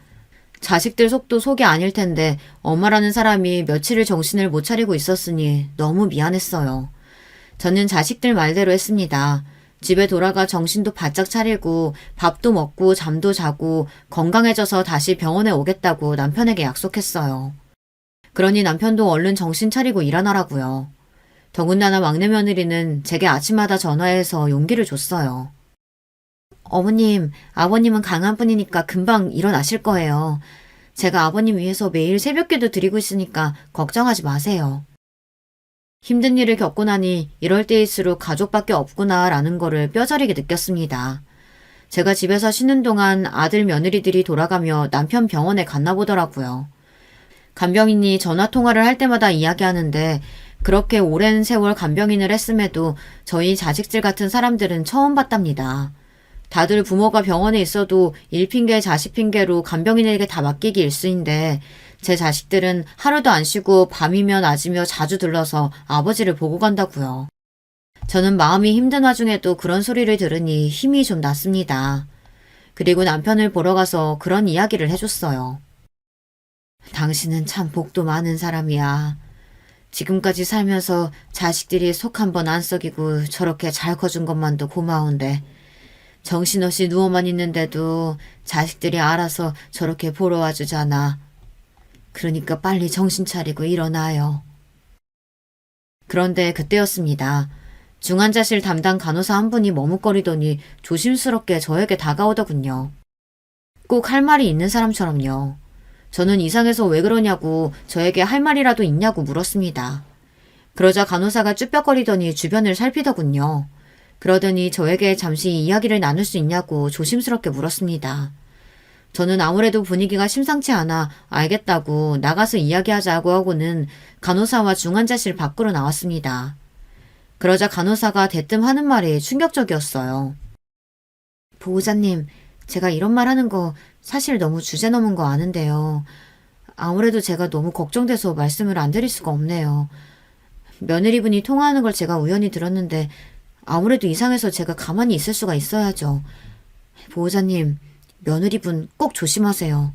자식들 속도 속이 아닐 텐데 엄마라는 사람이 며칠을 정신을 못 차리고 있었으니 너무 미안했어요. 저는 자식들 말대로 했습니다. 집에 돌아가 정신도 바짝 차리고 밥도 먹고 잠도 자고 건강해져서 다시 병원에 오겠다고 남편에게 약속했어요. 그러니 남편도 얼른 정신 차리고 일어나라고요. 더군다나 막내 며느리는 제게 아침마다 전화해서 용기를 줬어요. 어머님, 아버님은 강한 분이니까 금방 일어나실 거예요. 제가 아버님 위해서 매일 새벽기도 드리고 있으니까 걱정하지 마세요. 힘든 일을 겪고 나니 이럴 때일수록 가족밖에 없구나라는 거를 뼈저리게 느꼈습니다. 제가 집에서 쉬는 동안 아들 며느리들이 돌아가며 남편 병원에 갔나 보더라고요. 간병인이 전화통화를 할 때마다 이야기하는데 그렇게 오랜 세월 간병인을 했음에도 저희 자식들 같은 사람들은 처음 봤답니다. 다들 부모가 병원에 있어도 일 핑계 자식 핑계로 간병인에게 다 맡기기 일쑤인데 제 자식들은 하루도 안 쉬고 밤이며 낮이며 자주 들러서 아버지를 보고 간다고요. 저는 마음이 힘든 와중에도 그런 소리를 들으니 힘이 좀 났습니다. 그리고 남편을 보러 가서 그런 이야기를 해줬어요. 당신은 참 복도 많은 사람이야. 지금까지 살면서 자식들이 속 한 번 안 썩이고 저렇게 잘 커준 것만도 고마운데 정신없이 누워만 있는데도 자식들이 알아서 저렇게 보러 와주잖아. 그러니까 빨리 정신 차리고 일어나요. 그런데 그때였습니다. 중환자실 담당 간호사 한 분이 머뭇거리더니 조심스럽게 저에게 다가오더군요. 꼭 할 말이 있는 사람처럼요. 저는 이상해서 왜 그러냐고 저에게 할 말이라도 있냐고 물었습니다. 그러자 간호사가 쭈뼛거리더니 주변을 살피더군요. 그러더니 저에게 잠시 이야기를 나눌 수 있냐고 조심스럽게 물었습니다. 저는 아무래도 분위기가 심상치 않아 알겠다고 나가서 이야기하자고 하고는 간호사와 중환자실 밖으로 나왔습니다. 그러자 간호사가 대뜸 하는 말이 충격적이었어요. 보호자님, 제가 이런 말 하는 거 사실 너무 주제 넘은 거 아는데요. 아무래도 제가 너무 걱정돼서 말씀을 안 드릴 수가 없네요. 며느리분이 통화하는 걸 제가 우연히 들었는데 아무래도 이상해서 제가 가만히 있을 수가 있어야죠. 보호자님, 며느리분 꼭 조심하세요.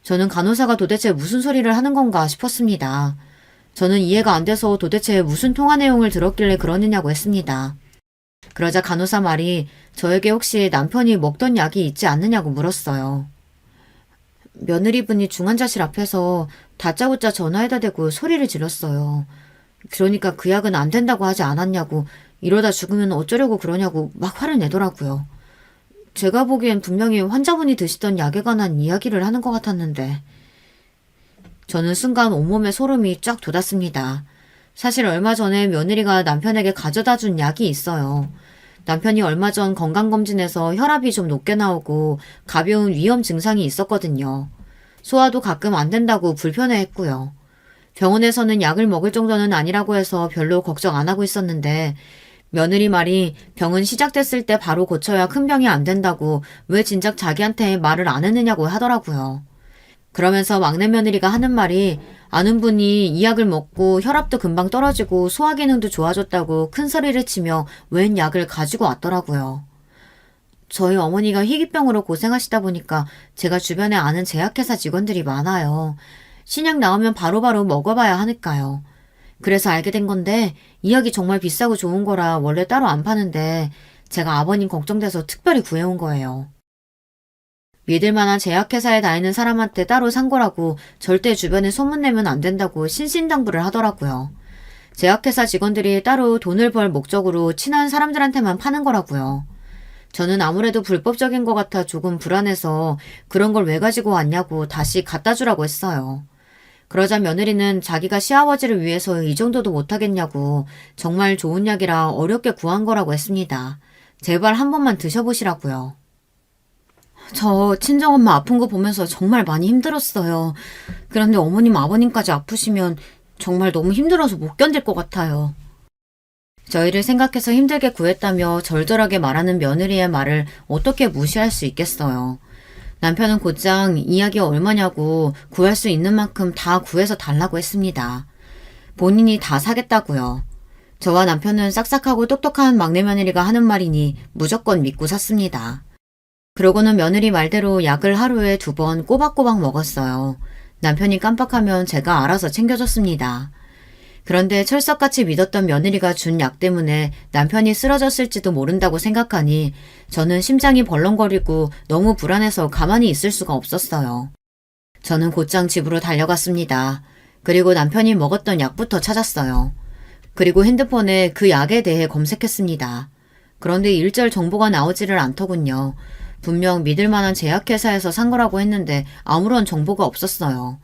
저는 간호사가 도대체 무슨 소리를 하는 건가 싶었습니다. 저는 이해가 안 돼서 도대체 무슨 통화 내용을 들었길래 그러느냐고 했습니다. 그러자 간호사 말이 저에게 혹시 남편이 먹던 약이 있지 않느냐고 물었어요. 며느리분이 중환자실 앞에서 다짜고짜 전화에다 대고 소리를 질렀어요. 그러니까 그 약은 안 된다고 하지 않았냐고, 이러다 죽으면 어쩌려고 그러냐고 막 화를 내더라고요. 제가 보기엔 분명히 환자분이 드시던 약에 관한 이야기를 하는 것 같았는데. 저는 순간 온몸에 소름이 쫙 돋았습니다. 사실 얼마 전에 며느리가 남편에게 가져다 준 약이 있어요. 남편이 얼마 전 건강검진에서 혈압이 좀 높게 나오고 가벼운 위험 증상이 있었거든요. 소화도 가끔 안 된다고 불편해했고요. 병원에서는 약을 먹을 정도는 아니라고 해서 별로 걱정 안 하고 있었는데 며느리 말이 병은 시작됐을 때 바로 고쳐야 큰 병이 안 된다고 왜 진작 자기한테 말을 안 했느냐고 하더라고요. 그러면서 막내 며느리가 하는 말이 아는 분이 이 약을 먹고 혈압도 금방 떨어지고 소화 기능도 좋아졌다고 큰 소리를 치며 웬 약을 가지고 왔더라고요. 저희 어머니가 희귀병으로 고생하시다 보니까 제가 주변에 아는 제약회사 직원들이 많아요. 신약 나오면 바로바로 먹어봐야 하니까요. 그래서 알게 된 건데 이 약이 정말 비싸고 좋은 거라 원래 따로 안 파는데 제가 아버님 걱정돼서 특별히 구해온 거예요. 믿을 만한 제약회사에 다니는 사람한테 따로 산 거라고 절대 주변에 소문내면 안 된다고 신신당부를 하더라고요. 제약회사 직원들이 따로 돈을 벌 목적으로 친한 사람들한테만 파는 거라고요. 저는 아무래도 불법적인 것 같아 조금 불안해서 그런 걸 왜 가지고 왔냐고 다시 갖다 주라고 했어요. 그러자 며느리는 자기가 시아버지를 위해서 이 정도도 못하겠냐고 정말 좋은 약이라 어렵게 구한 거라고 했습니다. 제발 한 번만 드셔보시라고요. 저 친정엄마 아픈 거 보면서 정말 많이 힘들었어요. 그런데 어머님 아버님까지 아프시면 정말 너무 힘들어서 못 견딜 것 같아요. 저희를 생각해서 힘들게 구했다며 절절하게 말하는 며느리의 말을 어떻게 무시할 수 있겠어요. 남편은 곧장 이야기 얼마냐고 구할 수 있는 만큼 다 구해서 달라고 했습니다. 본인이 다 사겠다고요. 저와 남편은 싹싹하고 똑똑한 막내 며느리가 하는 말이니 무조건 믿고 샀습니다. 그러고는 며느리 말대로 약을 하루에 2번 꼬박꼬박 먹었어요. 남편이 깜빡하면 제가 알아서 챙겨줬습니다. 그런데 철석같이 믿었던 며느리가 준 약 때문에 남편이 쓰러졌을지도 모른다고 생각하니 저는 심장이 벌렁거리고 너무 불안해서 가만히 있을 수가 없었어요. 저는 곧장 집으로 달려갔습니다. 그리고 남편이 먹었던 약부터 찾았어요. 그리고 핸드폰에 그 약에 대해 검색했습니다. 그런데 일절 정보가 나오지를 않더군요. 분명 믿을 만한 제약회사에서 산 거라고 했는데 아무런 정보가 없었어요.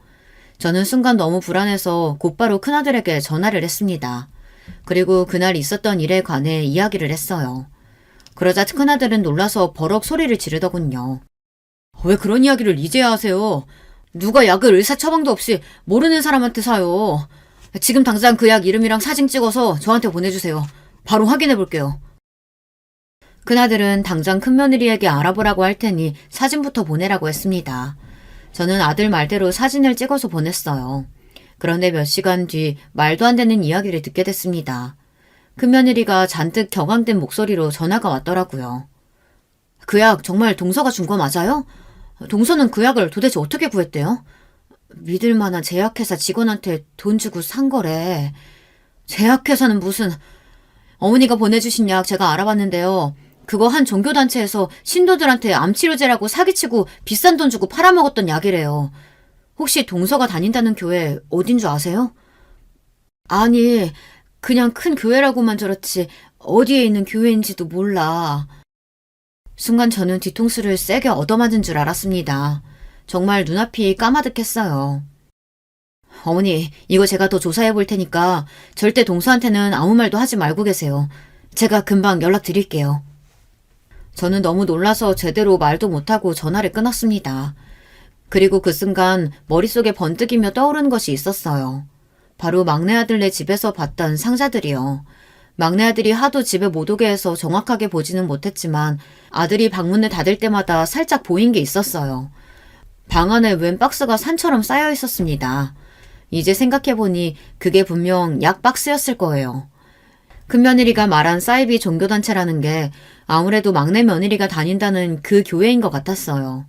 저는 순간 너무 불안해서 곧바로 큰아들에게 전화를 했습니다. 그리고 그날 있었던 일에 관해 이야기를 했어요. 그러자 큰아들은 놀라서 버럭 소리를 지르더군요. 왜 그런 이야기를 이제야 하세요? 누가 약을 의사 처방도 없이 모르는 사람한테 사요. 지금 당장 그 약 이름이랑 사진 찍어서 저한테 보내주세요. 바로 확인해 볼게요. 큰아들은 당장 큰며느리에게 알아보라고 할 테니 사진부터 보내라고 했습니다. 저는 아들 말대로 사진을 찍어서 보냈어요. 그런데 몇 시간 뒤 말도 안 되는 이야기를 듣게 됐습니다. 큰며느리가 잔뜩 격앙된 목소리로 전화가 왔더라고요. 그 약 정말 동서가 준 거 맞아요? 동서는 그 약을 도대체 어떻게 구했대요? 믿을 만한 제약회사 직원한테 돈 주고 산 거래. 제약회사는 무슨... 어머니가 보내주신 약 제가 알아봤는데요. 그거 한 종교단체에서 신도들한테 암치료제라고 사기치고 비싼 돈 주고 팔아먹었던 약이래요. 혹시 동서가 다닌다는 교회 어딘 줄 아세요? 아니, 그냥 큰 교회라고만 들었지 어디에 있는 교회인지도 몰라. 순간 저는 뒤통수를 세게 얻어맞은 줄 알았습니다. 정말 눈앞이 까마득했어요. 어머니, 이거 제가 더 조사해 볼 테니까 절대 동서한테는 아무 말도 하지 말고 계세요. 제가 금방 연락드릴게요. 저는 너무 놀라서 제대로 말도 못하고 전화를 끊었습니다. 그리고 그 순간 머릿속에 번뜩이며 떠오르는 것이 있었어요. 바로 막내 아들네 집에서 봤던 상자들이요. 막내 아들이 하도 집에 못 오게 해서 정확하게 보지는 못했지만 아들이 방문을 닫을 때마다 살짝 보인 게 있었어요. 방 안에 웬 박스가 산처럼 쌓여 있었습니다. 이제 생각해보니 그게 분명 약 박스였을 거예요. 큰며느리가 말한 사이비 종교단체라는 게 아무래도 막내 며느리가 다닌다는 그 교회인 것 같았어요.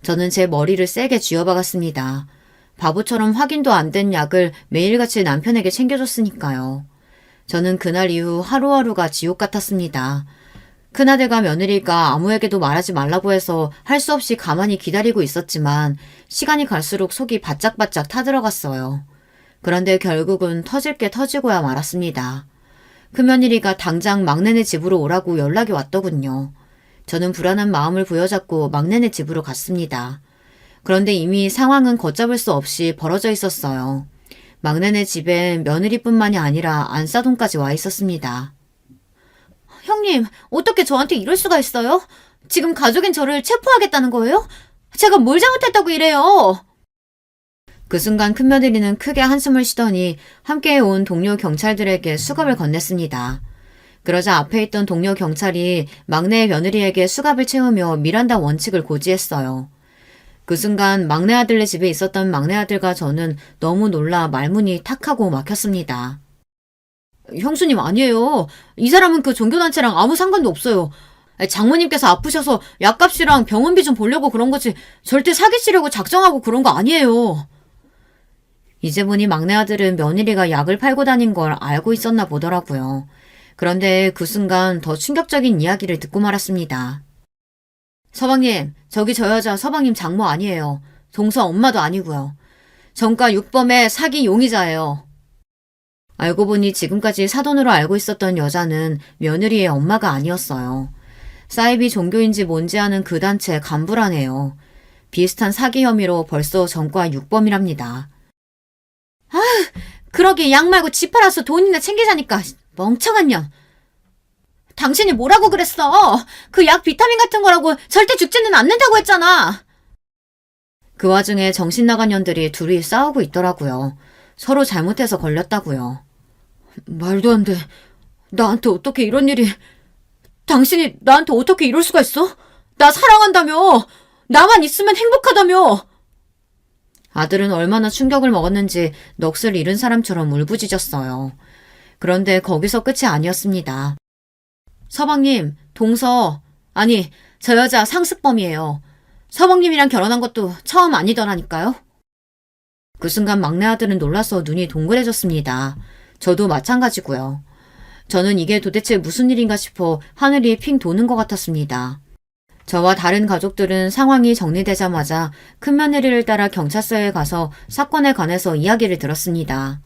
저는 제 머리를 세게 쥐어박았습니다. 바보처럼 확인도 안 된 약을 매일같이 남편에게 챙겨줬으니까요. 저는 그날 이후 하루하루가 지옥 같았습니다. 큰아들과 며느리가 아무에게도 말하지 말라고 해서 할 수 없이 가만히 기다리고 있었지만 시간이 갈수록 속이 바짝바짝 타들어갔어요. 그런데 결국은 터질 게 터지고야 말았습니다. 큰며느리가 당장 막내네 집으로 오라고 연락이 왔더군요. 저는 불안한 마음을 부여잡고 막내네 집으로 갔습니다. 그런데 이미 상황은 걷잡을 수 없이 벌어져 있었어요. 막내네 집엔 며느리뿐만이 아니라 안사돈까지 와 있었습니다. 형님, 어떻게 저한테 이럴 수가 있어요? 지금 가족인 저를 체포하겠다는 거예요? 제가 뭘 잘못했다고 이래요? 그 순간 큰며느리는 크게 한숨을 쉬더니 함께 온 동료 경찰들에게 수갑을 건넸습니다. 그러자 앞에 있던 동료 경찰이 막내 며느리에게 수갑을 채우며 미란다 원칙을 고지했어요. 그 순간 막내 아들네 집에 있었던 막내 아들과 저는 너무 놀라 말문이 탁 하고 막혔습니다. 형수님 아니에요. 이 사람은 그 종교단체랑 아무 상관도 없어요. 장모님께서 아프셔서 약값이랑 병원비 좀 보려고 그런 거지 절대 사기치려고 작정하고 그런 거 아니에요. 이제 보니 막내 아들은 며느리가 약을 팔고 다닌 걸 알고 있었나 보더라고요. 그런데 그 순간 더 충격적인 이야기를 듣고 말았습니다. 서방님, 저기 저 여자 서방님 장모 아니에요. 동서 엄마도 아니고요. 정가 6범의 사기 용의자예요. 알고 보니 지금까지 사돈으로 알고 있었던 여자는 며느리의 엄마가 아니었어요. 사이비 종교인지 뭔지 아는 그 단체 간부라네요. 비슷한 사기 혐의로 벌써 전과 6범이랍니다. 아, 그러게 약 말고 집 팔아서 돈이나 챙기자니까. 멍청한 년. 당신이 뭐라고 그랬어? 그 약 비타민 같은 거라고 절대 죽지는 않는다고 했잖아. 그 와중에 정신 나간 년들이 둘이 싸우고 있더라고요. 서로 잘못해서 걸렸다고요. 말도 안 돼. 나한테 어떻게 이런 일이... 당신이 나한테 어떻게 이럴 수가 있어? 나 사랑한다며. 나만 있으면 행복하다며. 아들은 얼마나 충격을 먹었는지 넋을 잃은 사람처럼 울부짖었어요. 그런데 거기서 끝이 아니었습니다. 서방님, 동서, 아니, 저 여자 상습범이에요. 서방님이랑 결혼한 것도 처음 아니더라니까요. 그 순간 막내 아들은 놀라서 눈이 동그래졌습니다. 저도 마찬가지고요. 저는 이게 도대체 무슨 일인가 싶어 하늘이 핑 도는 것 같았습니다. 저와 다른 가족들은 상황이 정리되자마자 큰며느리를 따라 경찰서에 가서 사건에 관해서 이야기를 들었습니다.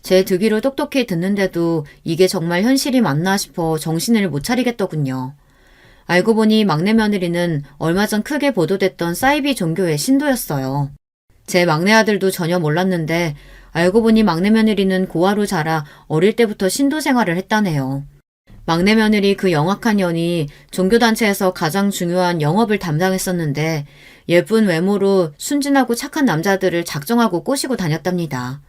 제 듣기로 똑똑히 듣는데도 이게 정말 현실이 맞나 싶어 정신을 못 차리겠더군요. 알고 보니 막내 며느리는 얼마 전 크게 보도됐던 사이비 종교의 신도였어요. 제 막내 아들도 전혀 몰랐는데 알고 보니 막내 며느리는 고아로 자라 어릴 때부터 신도 생활을 했다네요. 막내 며느리 그 영악한 년이 종교단체에서 가장 중요한 영업을 담당했었는데 예쁜 외모로 순진하고 착한 남자들을 작정하고 꼬시고 다녔답니다.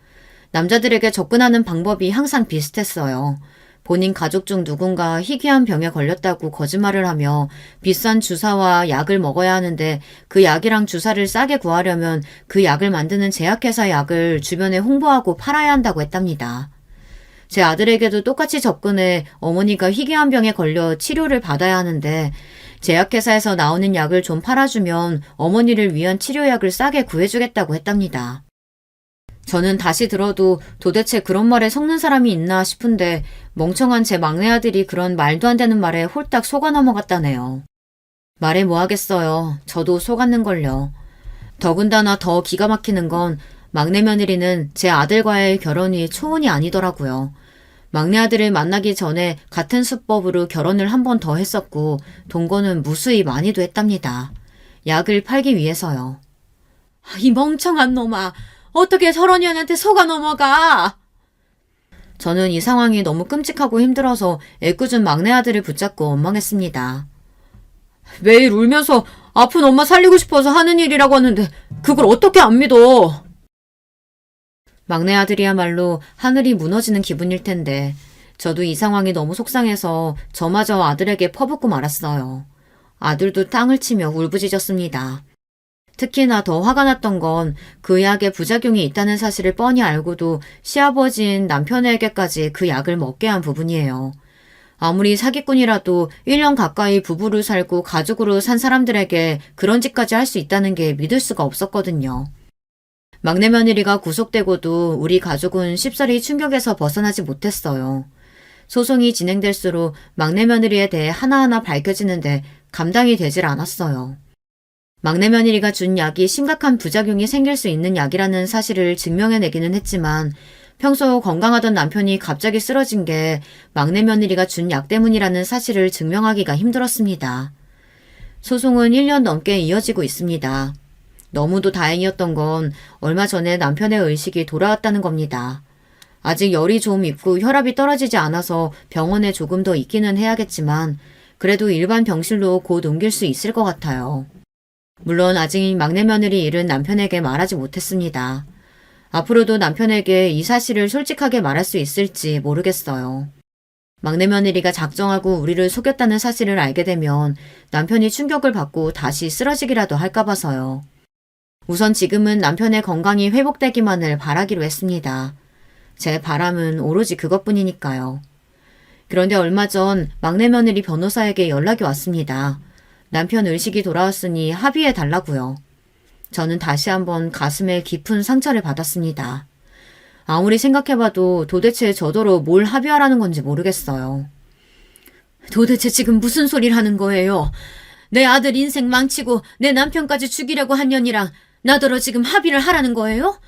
남자들에게 접근하는 방법이 항상 비슷했어요. 본인 가족 중 누군가 희귀한 병에 걸렸다고 거짓말을 하며 비싼 주사와 약을 먹어야 하는데 그 약이랑 주사를 싸게 구하려면 그 약을 만드는 제약회사 약을 주변에 홍보하고 팔아야 한다고 했답니다. 제 아들에게도 똑같이 접근해 어머니가 희귀한 병에 걸려 치료를 받아야 하는데 제약회사에서 나오는 약을 좀 팔아주면 어머니를 위한 치료약을 싸게 구해주겠다고 했답니다. 저는 다시 들어도 도대체 그런 말에 속는 사람이 있나 싶은데 멍청한 제 막내 아들이 그런 말도 안 되는 말에 홀딱 속아 넘어갔다네요. 말해 뭐 하겠어요. 저도 속았는걸요. 더군다나 더 기가 막히는 건 막내 며느리는 제 아들과의 결혼이 초혼이 아니더라고요. 막내 아들을 만나기 전에 같은 수법으로 결혼을 한 번 더 했었고 동거는 무수히 많이도 했답니다. 약을 팔기 위해서요. 이 멍청한 놈아. 어떻게 저런 년한테 속아 넘어가? 저는 이 상황이 너무 끔찍하고 힘들어서 애꿎은 막내 아들을 붙잡고 원망했습니다. 매일 울면서 아픈 엄마 살리고 싶어서 하는 일이라고 하는데 그걸 어떻게 안 믿어? 막내 아들이야말로 하늘이 무너지는 기분일 텐데 저도 이 상황이 너무 속상해서 저마저 아들에게 퍼붓고 말았어요. 아들도 땅을 치며 울부짖었습니다. 특히나 더 화가 났던 건 그 약에 부작용이 있다는 사실을 뻔히 알고도 시아버지인 남편에게까지 그 약을 먹게 한 부분이에요. 아무리 사기꾼이라도 1년 가까이 부부로 살고 가족으로 산 사람들에게 그런 짓까지 할 수 있다는 게 믿을 수가 없었거든요. 막내 며느리가 구속되고도 우리 가족은 쉽사리 충격에서 벗어나지 못했어요. 소송이 진행될수록 막내 며느리에 대해 하나하나 밝혀지는데 감당이 되질 않았어요. 막내 며느리가 준 약이 심각한 부작용이 생길 수 있는 약이라는 사실을 증명해내기는 했지만 평소 건강하던 남편이 갑자기 쓰러진 게 막내 며느리가 준 약 때문이라는 사실을 증명하기가 힘들었습니다. 소송은 1년 넘게 이어지고 있습니다. 너무도 다행이었던 건 얼마 전에 남편의 의식이 돌아왔다는 겁니다. 아직 열이 좀 있고 혈압이 떨어지지 않아서 병원에 조금 더 있기는 해야겠지만 그래도 일반 병실로 곧 옮길 수 있을 것 같아요. 물론 아직 막내 며느리 일은 남편에게 말하지 못했습니다. 앞으로도 남편에게 이 사실을 솔직하게 말할 수 있을지 모르겠어요. 막내 며느리가 작정하고 우리를 속였다는 사실을 알게 되면 남편이 충격을 받고 다시 쓰러지기라도 할까 봐서요. 우선 지금은 남편의 건강이 회복되기만을 바라기로 했습니다. 제 바람은 오로지 그것뿐이니까요. 그런데 얼마 전 막내 며느리 변호사에게 연락이 왔습니다. 남편 의식이 돌아왔으니 합의해 달라고요. 저는 다시 한번 가슴에 깊은 상처를 받았습니다. 아무리 생각해봐도 도대체 저더러 뭘 합의하라는 건지 모르겠어요. 도대체 지금 무슨 소리를 하는 거예요? 내 아들 인생 망치고 내 남편까지 죽이려고 한 년이랑 나더러 지금 합의를 하라는 거예요?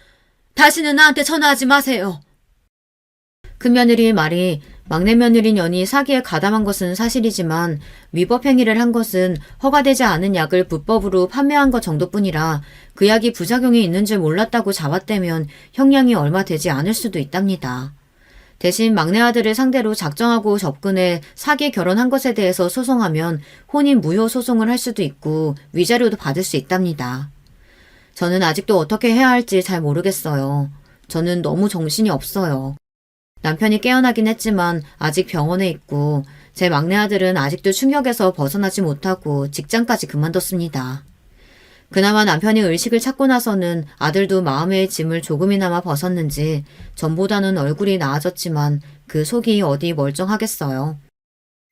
다시는 나한테 전화하지 마세요. 큰며느리의 말이 막내 며느리 년이 사기에 가담한 것은 사실이지만 위법 행위를 한 것은 허가되지 않은 약을 불법으로 판매한 것 정도뿐이라 그 약이 부작용이 있는 줄 몰랐다고 잡아떼면 형량이 얼마 되지 않을 수도 있답니다. 대신 막내 아들을 상대로 작정하고 접근해 사기 결혼한 것에 대해서 소송하면 혼인 무효 소송을 할 수도 있고 위자료도 받을 수 있답니다. 저는 아직도 어떻게 해야 할지 잘 모르겠어요. 저는 너무 정신이 없어요. 남편이 깨어나긴 했지만 아직 병원에 있고 제 막내 아들은 아직도 충격에서 벗어나지 못하고 직장까지 그만뒀습니다. 그나마 남편이 의식을 찾고 나서는 아들도 마음의 짐을 조금이나마 벗었는지 전보다는 얼굴이 나아졌지만 그 속이 어디 멀쩡하겠어요.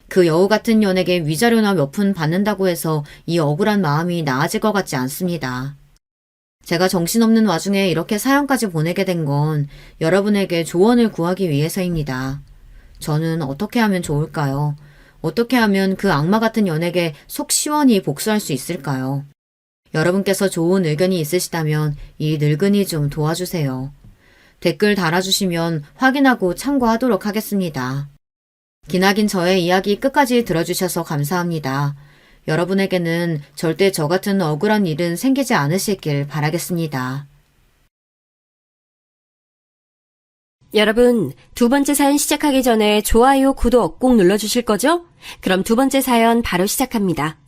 그 여우 같은 년에게 위자료나 몇 푼 받는다고 해서 이 억울한 마음이 나아질 것 같지 않습니다. 제가 정신없는 와중에 이렇게 사연까지 보내게 된 건 여러분에게 조언을 구하기 위해서입니다. 저는 어떻게 하면 좋을까요? 어떻게 하면 그 악마 같은 연에게 속 시원히 복수할 수 있을까요? 여러분께서 좋은 의견이 있으시다면 이 늙은이 좀 도와주세요. 댓글 달아주시면 확인하고 참고하도록 하겠습니다. 기나긴 저의 이야기 끝까지 들어주셔서 감사합니다. 여러분에게는 절대 저 같은 억울한 일은 생기지 않으시길 바라겠습니다. 여러분, 두 번째 사연 시작하기 전에 좋아요, 구독 꼭 눌러주실 거죠? 그럼 두 번째 사연 바로 시작합니다.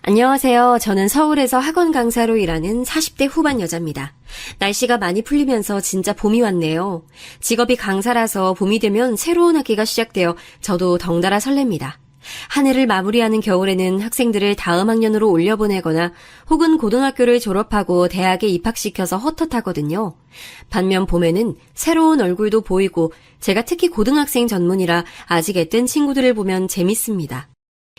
안녕하세요. 저는 서울에서 학원 강사로 일하는 40대 후반 여자입니다. 날씨가 많이 풀리면서 진짜 봄이 왔네요. 직업이 강사라서 봄이 되면 새로운 학기가 시작되어 저도 덩달아 설렙니다. 한 해를 마무리하는 겨울에는 학생들을 다음 학년으로 올려보내거나 혹은 고등학교를 졸업하고 대학에 입학시켜서 헛헛하거든요. 반면 봄에는 새로운 얼굴도 보이고 제가 특히 고등학생 전문이라 아직 애뜬 친구들을 보면 재밌습니다.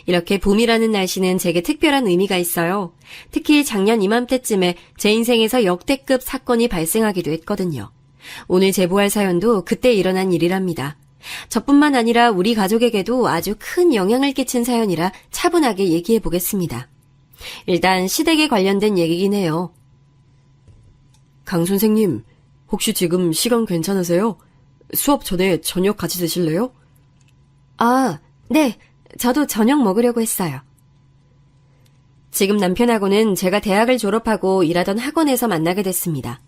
이렇게 봄이라는 날씨는 제게 특별한 의미가 있어요. 특히 작년 이맘때쯤에 제 인생에서 역대급 사건이 발생하기도 했거든요. 오늘 제보할 사연도 그때 일어난 일이랍니다. 저뿐만 아니라 우리 가족에게도 아주 큰 영향을 끼친 사연이라 차분하게 얘기해 보겠습니다. 일단 시댁에 관련된 얘기긴 해요. 강 선생님, 혹시 지금 시간 괜찮으세요? 수업 전에 저녁 같이 드실래요? 아, 네. 저도 저녁 먹으려고 했어요. 지금 남편하고는 제가 대학을 졸업하고 일하던 학원에서 만나게 됐습니다.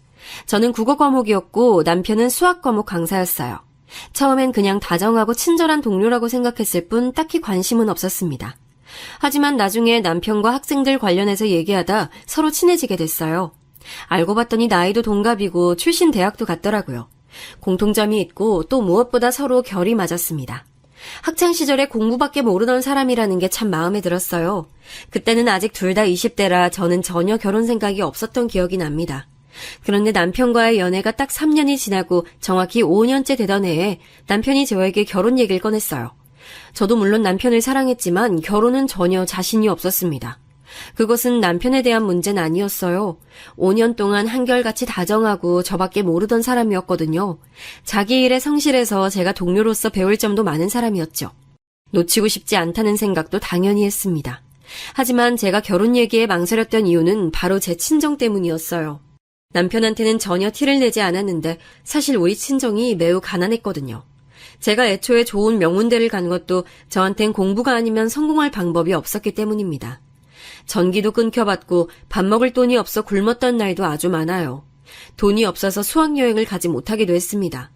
저는 국어 과목이었고 남편은 수학 과목 강사였어요. 처음엔 그냥 다정하고 친절한 동료라고 생각했을 뿐 딱히 관심은 없었습니다. 하지만 나중에 남편과 학생들 관련해서 얘기하다 서로 친해지게 됐어요. 알고 봤더니 나이도 동갑이고 출신 대학도 같더라고요. 공통점이 있고 또 무엇보다 서로 결이 맞았습니다. 학창시절에 공부밖에 모르던 사람이라는 게 참 마음에 들었어요. 그때는 아직 둘 다 20대라 저는 전혀 결혼 생각이 없었던 기억이 납니다. 그런데 남편과의 연애가 딱 3년이 지나고 정확히 5년째 되던 해에 남편이 저에게 결혼 얘기를 꺼냈어요. 저도 물론 남편을 사랑했지만 결혼은 전혀 자신이 없었습니다. 그것은 남편에 대한 문제는 아니었어요. 5년 동안 한결같이 다정하고 저밖에 모르던 사람이었거든요. 자기 일에 성실해서 제가 동료로서 배울 점도 많은 사람이었죠. 놓치고 싶지 않다는 생각도 당연히 했습니다. 하지만 제가 결혼 얘기에 망설였던 이유는 바로 제 친정 때문이었어요. 남편한테는 전혀 티를 내지 않았는데 사실 우리 친정이 매우 가난했거든요. 제가 애초에 좋은 명문대를 간 것도 저한텐 공부가 아니면 성공할 방법이 없었기 때문입니다. 전기도 끊겨받고 밥 먹을 돈이 없어 굶었던 날도 아주 많아요. 돈이 없어서 수학여행을 가지 못하기도 했습니다.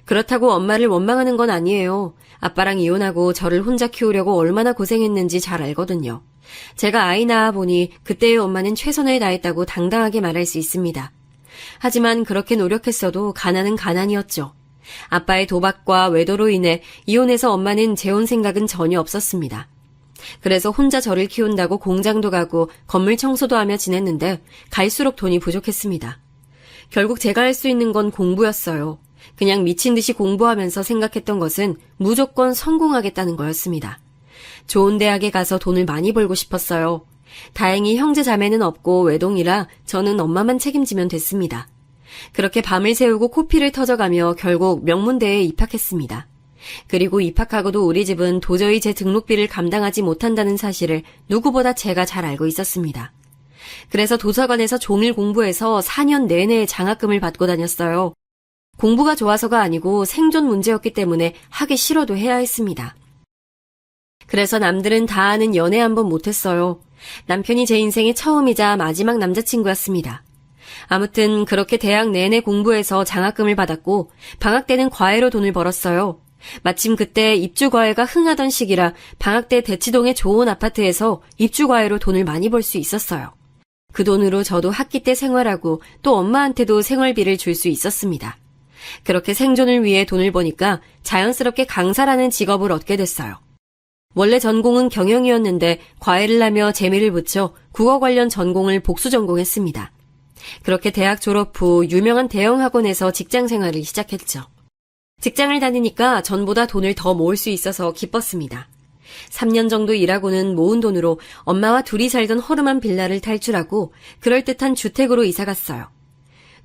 그렇다고 엄마를 원망하는 건 아니에요. 아빠랑 이혼하고 저를 혼자 키우려고 얼마나 고생했는지 잘 알거든요. 제가 아이 낳아보니 그때의 엄마는 최선을 다했다고 당당하게 말할 수 있습니다. 하지만 그렇게 노력했어도 가난은 가난이었죠. 아빠의 도박과 외도로 인해 이혼해서 엄마는 재혼 생각은 전혀 없었습니다. 그래서 혼자 저를 키운다고 공장도 가고 건물 청소도 하며 지냈는데 갈수록 돈이 부족했습니다. 결국 제가 할 수 있는 건 공부였어요. 그냥 미친 듯이 공부하면서 생각했던 것은 무조건 성공하겠다는 거였습니다. 좋은 대학에 가서 돈을 많이 벌고 싶었어요. 다행히 형제 자매는 없고 외동이라 저는 엄마만 책임지면 됐습니다. 그렇게 밤을 새우고 코피를 터져가며 결국 명문대에 입학했습니다. 그리고 입학하고도 우리 집은 도저히 제 등록비를 감당하지 못한다는 사실을 누구보다 제가 잘 알고 있었습니다. 그래서 도서관에서 종일 공부해서 4년 내내 장학금을 받고 다녔어요. 공부가 좋아서가 아니고 생존 문제였기 때문에 하기 싫어도 해야 했습니다. 그래서 남들은 다 아는 연애 한번 못했어요. 남편이 제 인생의 처음이자 마지막 남자친구였습니다. 아무튼 그렇게 대학 내내 공부해서 장학금을 받았고 방학 때는 과외로 돈을 벌었어요. 마침 그때 입주과외가 흥하던 시기라 방학 때 대치동의 좋은 아파트에서 입주과외로 돈을 많이 벌 수 있었어요. 그 돈으로 저도 학기 때 생활하고 또 엄마한테도 생활비를 줄 수 있었습니다. 그렇게 생존을 위해 돈을 버니까 자연스럽게 강사라는 직업을 얻게 됐어요. 원래 전공은 경영이었는데 과외를 하며 재미를 붙여 국어 관련 전공을 복수 전공했습니다. 그렇게 대학 졸업 후 유명한 대형 학원에서 직장 생활을 시작했죠. 직장을 다니니까 전보다 돈을 더 모을 수 있어서 기뻤습니다. 3년 정도 일하고는 모은 돈으로 엄마와 둘이 살던 허름한 빌라를 탈출하고 그럴듯한 주택으로 이사갔어요.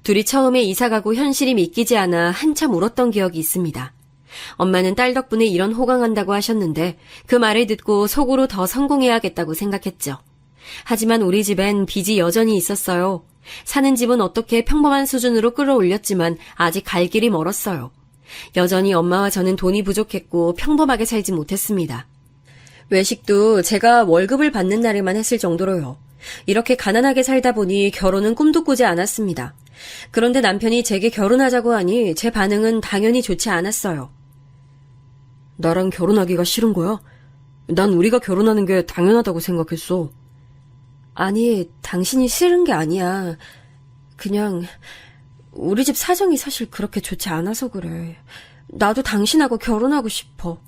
둘이 처음에 이사가고 현실이 믿기지 않아 한참 울었던 기억이 있습니다. 엄마는 딸 덕분에 이런 호강한다고 하셨는데 그 말을 듣고 속으로 더 성공해야겠다고 생각했죠. 하지만 우리 집엔 빚이 여전히 있었어요. 사는 집은 어떻게 평범한 수준으로 끌어올렸지만 아직 갈 길이 멀었어요. 여전히 엄마와 저는 돈이 부족했고 평범하게 살지 못했습니다. 외식도 제가 월급을 받는 날에만 했을 정도로요. 이렇게 가난하게 살다 보니 결혼은 꿈도 꾸지 않았습니다. 그런데 남편이 제게 결혼하자고 하니 제 반응은 당연히 좋지 않았어요. 나랑 결혼하기가 싫은 거야? 난 우리가 결혼하는 게 당연하다고 생각했어. 아니, 당신이 싫은 게 아니야. 그냥 우리 집 사정이 사실 그렇게 좋지 않아서 그래. 나도 당신하고 결혼하고 싶어.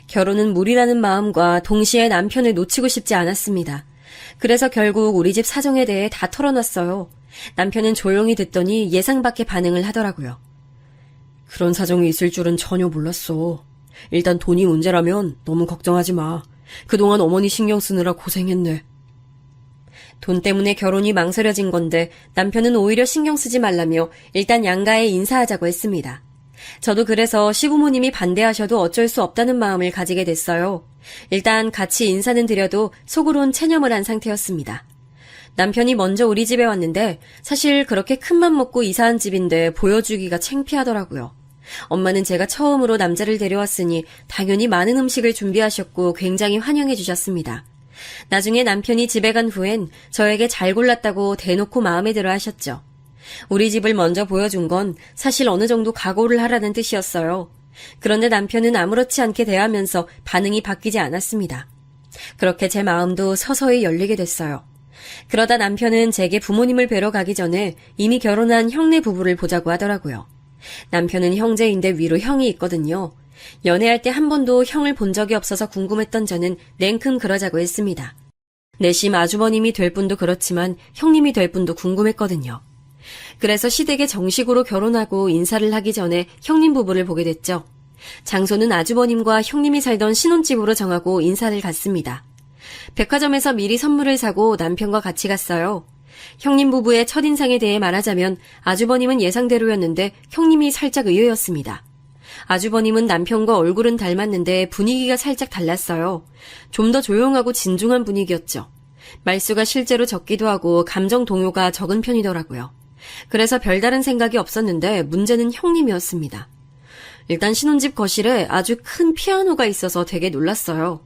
결혼은 무리라는 마음과 동시에 남편을 놓치고 싶지 않았습니다. 그래서 결국 우리 집 사정에 대해 다 털어놨어요. 남편은 조용히 듣더니 예상 밖의 반응을 하더라고요. 그런 사정이 있을 줄은 전혀 몰랐어. 일단 돈이 문제라면 너무 걱정하지 마. 그동안 어머니 신경 쓰느라 고생했네. 돈 때문에 결혼이 망설여진 건데 남편은 오히려 신경 쓰지 말라며 일단 양가에 인사하자고 했습니다. 저도 그래서 시부모님이 반대하셔도 어쩔 수 없다는 마음을 가지게 됐어요. 일단 같이 인사는 드려도 속으론 체념을 한 상태였습니다. 남편이 먼저 우리 집에 왔는데 사실 그렇게 큰맘 먹고 이사한 집인데 보여주기가 창피하더라고요. 엄마는 제가 처음으로 남자를 데려왔으니 당연히 많은 음식을 준비하셨고 굉장히 환영해 주셨습니다. 나중에 남편이 집에 간 후엔 저에게 잘 골랐다고 대놓고 마음에 들어 하셨죠. 우리 집을 먼저 보여준 건 사실 어느 정도 각오를 하라는 뜻이었어요. 그런데 남편은 아무렇지 않게 대하면서 반응이 바뀌지 않았습니다. 그렇게 제 마음도 서서히 열리게 됐어요. 그러다 남편은 제게 부모님을 뵈러 가기 전에 이미 결혼한 형네 부부를 보자고 하더라고요. 남편은 형제인데 위로 형이 있거든요. 연애할 때 한 번도 형을 본 적이 없어서 궁금했던 저는 냉큼 그러자고 했습니다. 내심 아주버님이 될 분도 그렇지만 형님이 될 분도 궁금했거든요. 그래서 시댁에 정식으로 결혼하고 인사를 하기 전에 형님 부부를 보게 됐죠. 장소는 아주버님과 형님이 살던 신혼집으로 정하고 인사를 갔습니다. 백화점에서 미리 선물을 사고 남편과 같이 갔어요. 형님 부부의 첫인상에 대해 말하자면 아주버님은 예상대로였는데 형님이 살짝 의외였습니다. 아주버님은 남편과 얼굴은 닮았는데 분위기가 살짝 달랐어요. 좀 더 조용하고 진중한 분위기였죠. 말수가 실제로 적기도 하고 감정 동요가 적은 편이더라고요. 그래서 별다른 생각이 없었는데 문제는 형님이었습니다. 일단 신혼집 거실에 아주 큰 피아노가 있어서 되게 놀랐어요.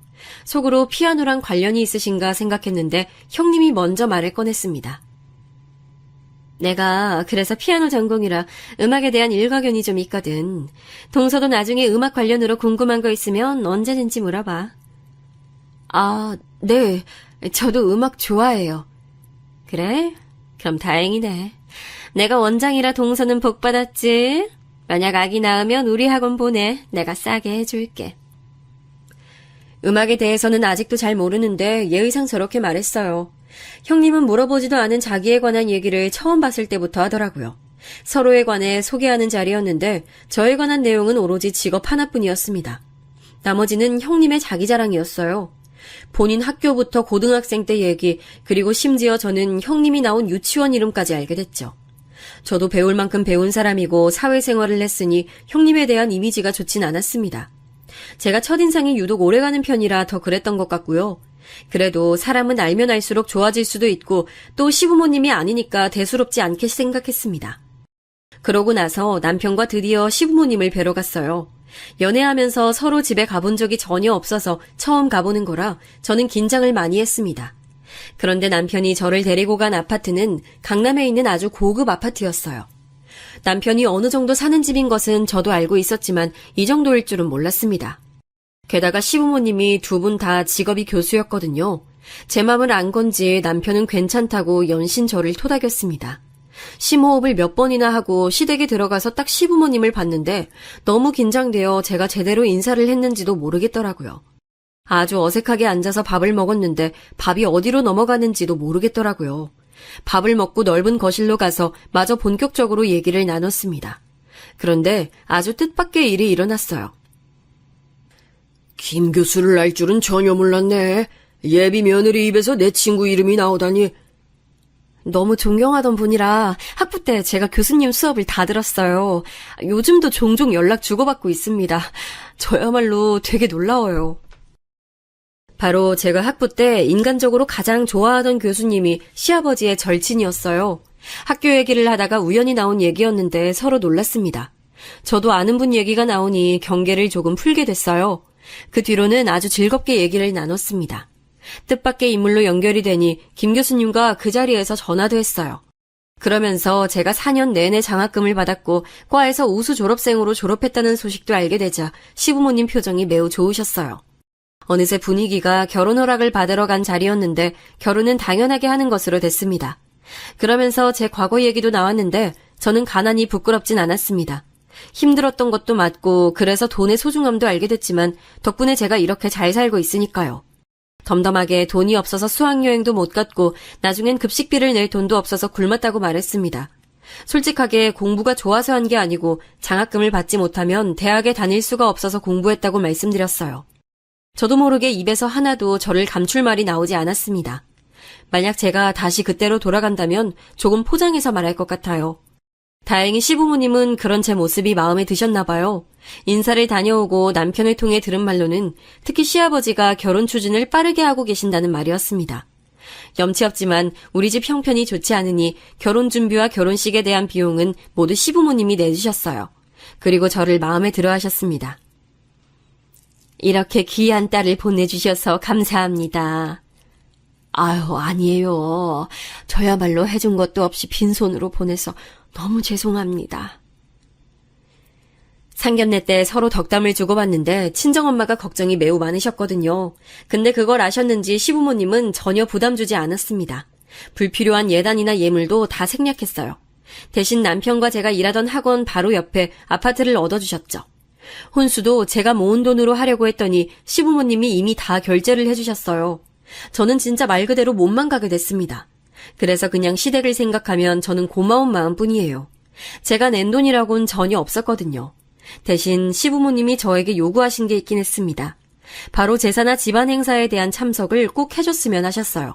속으로 피아노랑 관련이 있으신가 생각했는데 형님이 먼저 말을 꺼냈습니다. 내가 그래서 피아노 전공이라 음악에 대한 일가견이 좀 있거든. 동서도 나중에 음악 관련으로 궁금한 거 있으면 언제든지 물어봐. 아, 네. 저도 음악 좋아해요. 그래? 그럼 다행이네. 내가 원장이라 동서는 복 받았지. 만약 아기 낳으면 우리 학원 보내. 내가 싸게 해줄게. 음악에 대해서는 아직도 잘 모르는데 예의상 저렇게 말했어요. 형님은 물어보지도 않은 자기에 관한 얘기를 처음 봤을 때부터 하더라고요. 서로에 관해 소개하는 자리였는데 저에 관한 내용은 오로지 직업 하나뿐이었습니다. 나머지는 형님의 자기 자랑이었어요. 본인 학교부터 고등학생 때 얘기, 그리고 심지어 저는 형님이 나온 유치원 이름까지 알게 됐죠. 저도 배울 만큼 배운 사람이고 사회생활을 했으니 형님에 대한 이미지가 좋진 않았습니다. 제가 첫인상이 유독 오래가는 편이라 더 그랬던 것 같고요. 그래도 사람은 알면 알수록 좋아질 수도 있고 또 시부모님이 아니니까 대수롭지 않게 생각했습니다. 그러고 나서 남편과 드디어 시부모님을 뵈러 갔어요. 연애하면서 서로 집에 가본 적이 전혀 없어서 처음 가보는 거라 저는 긴장을 많이 했습니다. 그런데 남편이 저를 데리고 간 아파트는 강남에 있는 아주 고급 아파트였어요. 남편이 어느 정도 사는 집인 것은 저도 알고 있었지만 이 정도일 줄은 몰랐습니다. 게다가 시부모님이 두 분 다 직업이 교수였거든요. 제 맘을 안 건지 남편은 괜찮다고 연신 저를 토닥였습니다. 심호흡을 몇 번이나 하고 시댁에 들어가서 딱 시부모님을 봤는데 너무 긴장되어 제가 제대로 인사를 했는지도 모르겠더라고요. 아주 어색하게 앉아서 밥을 먹었는데 밥이 어디로 넘어가는지도 모르겠더라고요. 밥을 먹고 넓은 거실로 가서 마저 본격적으로 얘기를 나눴습니다. 그런데 아주 뜻밖의 일이 일어났어요. 김 교수를 알 줄은 전혀 몰랐네. 예비 며느리 입에서 내 친구 이름이 나오다니. 너무 존경하던 분이라 학부 때 제가 교수님 수업을 다 들었어요. 요즘도 종종 연락 주고받고 있습니다. 저야말로 되게 놀라워요. 바로 제가 학부 때 인간적으로 가장 좋아하던 교수님이 시아버지의 절친이었어요. 학교 얘기를 하다가 우연히 나온 얘기였는데 서로 놀랐습니다. 저도 아는 분 얘기가 나오니 경계를 조금 풀게 됐어요. 그 뒤로는 아주 즐겁게 얘기를 나눴습니다. 뜻밖의 인물로 연결이 되니 김 교수님과 그 자리에서 전화도 했어요. 그러면서 제가 4년 내내 장학금을 받았고 과에서 우수 졸업생으로 졸업했다는 소식도 알게 되자 시부모님 표정이 매우 좋으셨어요. 어느새 분위기가 결혼 허락을 받으러 간 자리였는데 결혼은 당연하게 하는 것으로 됐습니다. 그러면서 제 과거 얘기도 나왔는데 저는 가난이 부끄럽진 않았습니다. 힘들었던 것도 맞고 그래서 돈의 소중함도 알게 됐지만 덕분에 제가 이렇게 잘 살고 있으니까요. 덤덤하게 돈이 없어서 수학여행도 못 갔고 나중엔 급식비를 낼 돈도 없어서 굶었다고 말했습니다. 솔직하게 공부가 좋아서 한 게 아니고 장학금을 받지 못하면 대학에 다닐 수가 없어서 공부했다고 말씀드렸어요. 저도 모르게 입에서 하나도 저를 감출 말이 나오지 않았습니다. 만약 제가 다시 그때로 돌아간다면 조금 포장해서 말할 것 같아요. 다행히 시부모님은 그런 제 모습이 마음에 드셨나 봐요. 인사를 다녀오고 남편을 통해 들은 말로는 특히 시아버지가 결혼 추진을 빠르게 하고 계신다는 말이었습니다. 염치 없지만 우리 집 형편이 좋지 않으니 결혼 준비와 결혼식에 대한 비용은 모두 시부모님이 내주셨어요. 그리고 저를 마음에 들어 하셨습니다. 이렇게 귀한 딸을 보내주셔서 감사합니다. 아유, 아니에요. 저야말로 해준 것도 없이 빈손으로 보내서 너무 죄송합니다. 상견례 때 서로 덕담을 주고받는데 친정엄마가 걱정이 매우 많으셨거든요. 근데 그걸 아셨는지 시부모님은 전혀 부담 주지 않았습니다. 불필요한 예단이나 예물도 다 생략했어요. 대신 남편과 제가 일하던 학원 바로 옆에 아파트를 얻어주셨죠. 혼수도 제가 모은 돈으로 하려고 했더니 시부모님이 이미 다 결제를 해주셨어요. 저는 진짜 말 그대로 몸만 가게 됐습니다. 그래서 그냥 시댁을 생각하면 저는 고마운 마음뿐이에요. 제가 낸 돈이라고는 전혀 없었거든요. 대신 시부모님이 저에게 요구하신 게 있긴 했습니다. 바로 제사나 집안 행사에 대한 참석을 꼭 해줬으면 하셨어요.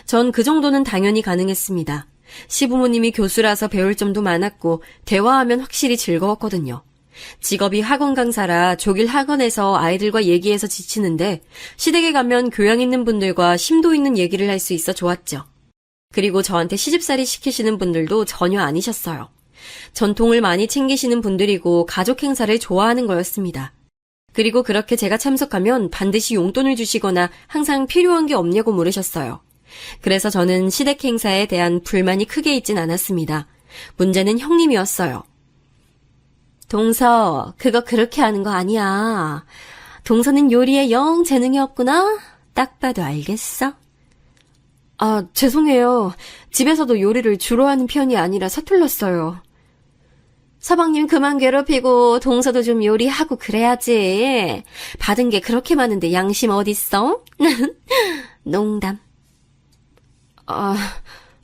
전 그 정도는 당연히 가능했습니다. 시부모님이 교수라서 배울 점도 많았고 대화하면 확실히 즐거웠거든요. 직업이 학원 강사라 조길 학원에서 아이들과 얘기해서 지치는데 시댁에 가면 교양 있는 분들과 심도 있는 얘기를 할 수 있어 좋았죠. 그리고 저한테 시집살이 시키시는 분들도 전혀 아니셨어요. 전통을 많이 챙기시는 분들이고 가족 행사를 좋아하는 거였습니다. 그리고 그렇게 제가 참석하면 반드시 용돈을 주시거나 항상 필요한 게 없냐고 물으셨어요. 그래서 저는 시댁 행사에 대한 불만이 크게 있진 않았습니다. 문제는 형님이었어요. 동서, 그거 그렇게 하는 거 아니야. 동서는 요리에 영 재능이 없구나? 딱 봐도 알겠어? 아, 죄송해요. 집에서도 요리를 주로 하는 편이 아니라 서툴렀어요. 서방님 그만 괴롭히고 동서도 좀 요리하고 그래야지. 받은 게 그렇게 많은데 양심 어딨어? 농담. 아,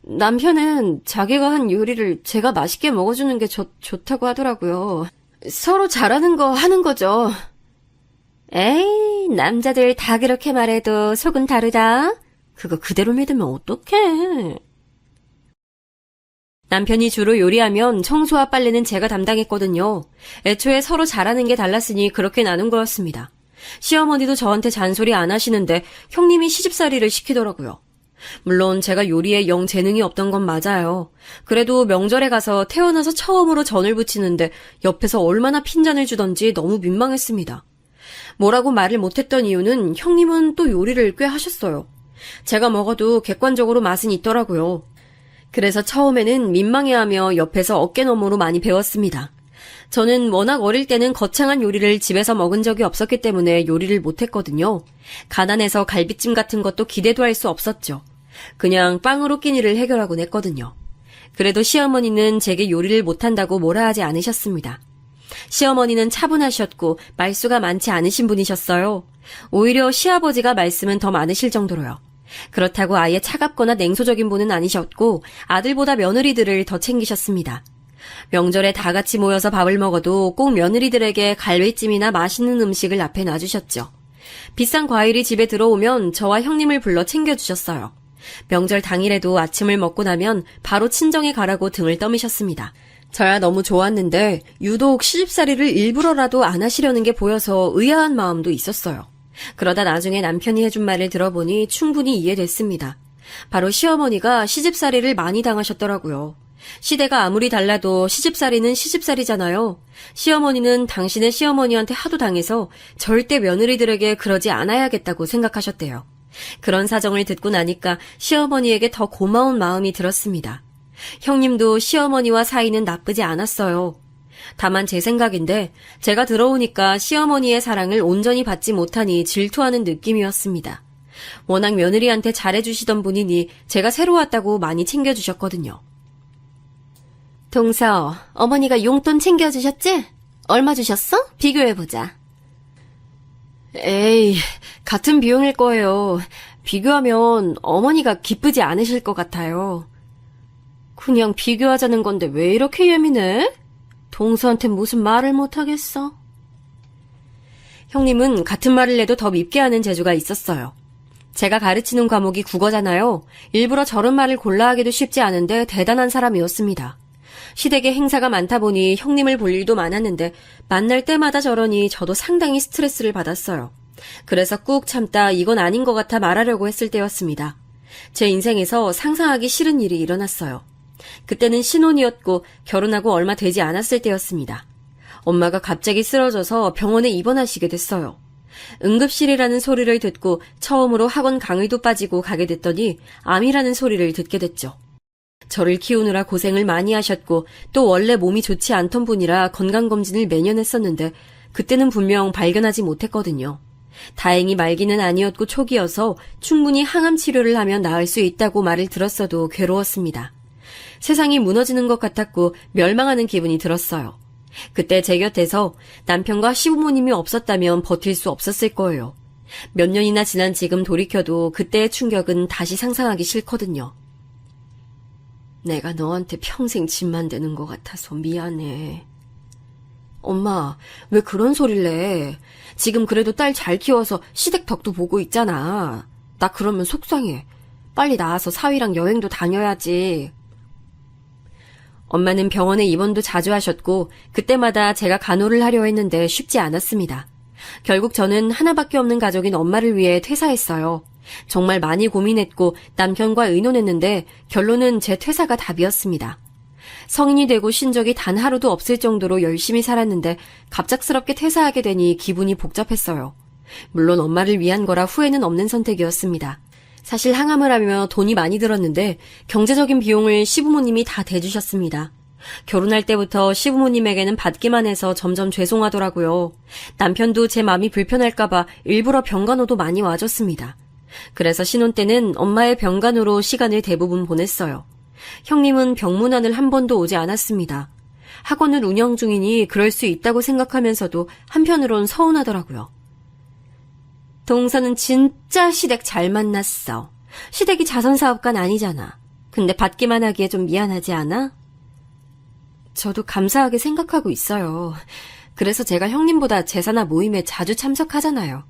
남편은 자기가 한 요리를 제가 맛있게 먹어주는 게 좋다고 하더라고요. 서로 잘하는 거 하는 거죠. 에이, 남자들 다 그렇게 말해도 속은 다르다. 그거 그대로 믿으면 어떡해. 남편이 주로 요리하면 청소와 빨래는 제가 담당했거든요. 애초에 서로 잘하는 게 달랐으니 그렇게 나눈 거였습니다. 시어머니도 저한테 잔소리 안 하시는데 형님이 시집살이를 시키더라고요. 물론 제가 요리에 영 재능이 없던 건 맞아요. 그래도 명절에 가서 태어나서 처음으로 전을 부치는데 옆에서 얼마나 핀잔을 주던지 너무 민망했습니다. 뭐라고 말을 못했던 이유는 형님은 또 요리를 꽤 하셨어요. 제가 먹어도 객관적으로 맛은 있더라고요. 그래서 처음에는 민망해하며 옆에서 어깨너머로 많이 배웠습니다. 저는 워낙 어릴 때는 거창한 요리를 집에서 먹은 적이 없었기 때문에 요리를 못했거든요. 가난해서 갈비찜 같은 것도 기대도 할 수 없었죠. 그냥 빵으로 끼니를 해결하곤 했거든요. 그래도 시어머니는 제게 요리를 못한다고 뭐라 하지 않으셨습니다. 시어머니는 차분하셨고 말수가 많지 않으신 분이셨어요. 오히려 시아버지가 말씀은 더 많으실 정도로요. 그렇다고 아예 차갑거나 냉소적인 분은 아니셨고 아들보다 며느리들을 더 챙기셨습니다. 명절에 다 같이 모여서 밥을 먹어도 꼭 며느리들에게 갈비찜이나 맛있는 음식을 앞에 놔주셨죠. 비싼 과일이 집에 들어오면 저와 형님을 불러 챙겨주셨어요. 명절 당일에도 아침을 먹고 나면 바로 친정에 가라고 등을 떠미셨습니다. 저야 너무 좋았는데 유독 시집살이를 일부러라도 안 하시려는 게 보여서 의아한 마음도 있었어요. 그러다 나중에 남편이 해준 말을 들어보니 충분히 이해됐습니다. 바로 시어머니가 시집살이를 많이 당하셨더라고요. 시대가 아무리 달라도 시집살이는 시집살이잖아요. 시어머니는 당신의 시어머니한테 하도 당해서 절대 며느리들에게 그러지 않아야겠다고 생각하셨대요. 그런 사정을 듣고 나니까 시어머니에게 더 고마운 마음이 들었습니다. 형님도 시어머니와 사이는 나쁘지 않았어요. 다만 제 생각인데 제가 들어오니까 시어머니의 사랑을 온전히 받지 못하니 질투하는 느낌이었습니다. 워낙 며느리한테 잘해주시던 분이니 제가 새로 왔다고 많이 챙겨주셨거든요. 동서, 어머니가 용돈 챙겨주셨지? 얼마 주셨어? 비교해보자. 에이, 같은 비용일 거예요. 비교하면 어머니가 기쁘지 않으실 것 같아요. 그냥 비교하자는 건데 왜 이렇게 예민해? 동서한테 무슨 말을 못하겠어? 형님은 같은 말을 해도 더 밉게 하는 재주가 있었어요. 제가 가르치는 과목이 국어잖아요. 일부러 저런 말을 골라 하기도 쉽지 않은데 대단한 사람이었습니다. 시댁에 행사가 많다 보니 형님을 볼 일도 많았는데 만날 때마다 저러니 저도 상당히 스트레스를 받았어요. 그래서 꾹 참다 이건 아닌 것 같아 말하려고 했을 때였습니다. 제 인생에서 상상하기 싫은 일이 일어났어요. 그때는 신혼이었고 결혼하고 얼마 되지 않았을 때였습니다. 엄마가 갑자기 쓰러져서 병원에 입원하시게 됐어요. 응급실이라는 소리를 듣고 처음으로 학원 강의도 빠지고 가게 됐더니 암이라는 소리를 듣게 됐죠. 저를 키우느라 고생을 많이 하셨고 또 원래 몸이 좋지 않던 분이라 건강검진을 매년 했었는데 그때는 분명 발견하지 못했거든요. 다행히 말기는 아니었고 초기여서 충분히 항암 치료를 하면 나을 수 있다고 말을 들었어도 괴로웠습니다. 세상이 무너지는 것 같았고 멸망하는 기분이 들었어요. 그때 제 곁에서 남편과 시부모님이 없었다면 버틸 수 없었을 거예요. 몇 년이나 지난 지금 돌이켜도 그때의 충격은 다시 상상하기 싫거든요. 내가 너한테 평생 짐만 되는 것 같아서 미안해. 엄마, 왜 그런 소리를 내? 지금 그래도 딸 잘 키워서 시댁 덕도 보고 있잖아. 나 그러면 속상해. 빨리 나와서 사위랑 여행도 다녀야지. 엄마는 병원에 입원도 자주 하셨고 그때마다 제가 간호를 하려 했는데 쉽지 않았습니다. 결국 저는 하나밖에 없는 가족인 엄마를 위해 퇴사했어요. 정말 많이 고민했고 남편과 의논했는데 결론은 제 퇴사가 답이었습니다. 성인이 되고 쉰 적이 단 하루도 없을 정도로 열심히 살았는데 갑작스럽게 퇴사하게 되니 기분이 복잡했어요. 물론 엄마를 위한 거라 후회는 없는 선택이었습니다. 사실 항암을 하며 돈이 많이 들었는데 경제적인 비용을 시부모님이 다 대주셨습니다. 결혼할 때부터 시부모님에게는 받기만 해서 점점 죄송하더라고요. 남편도 제 마음이 불편할까봐 일부러 병간호도 많이 와줬습니다. 그래서 신혼 때는 엄마의 병간호로 시간을 대부분 보냈어요. 형님은 병문안을 한 번도 오지 않았습니다. 학원을 운영 중이니 그럴 수 있다고 생각하면서도 한편으론 서운하더라고요. 동서는 진짜 시댁 잘 만났어. 시댁이 자선사업가는 아니잖아. 근데 받기만 하기에 좀 미안하지 않아? 저도 감사하게 생각하고 있어요. 그래서 제가 형님보다 제사나 모임에 자주 참석하잖아요.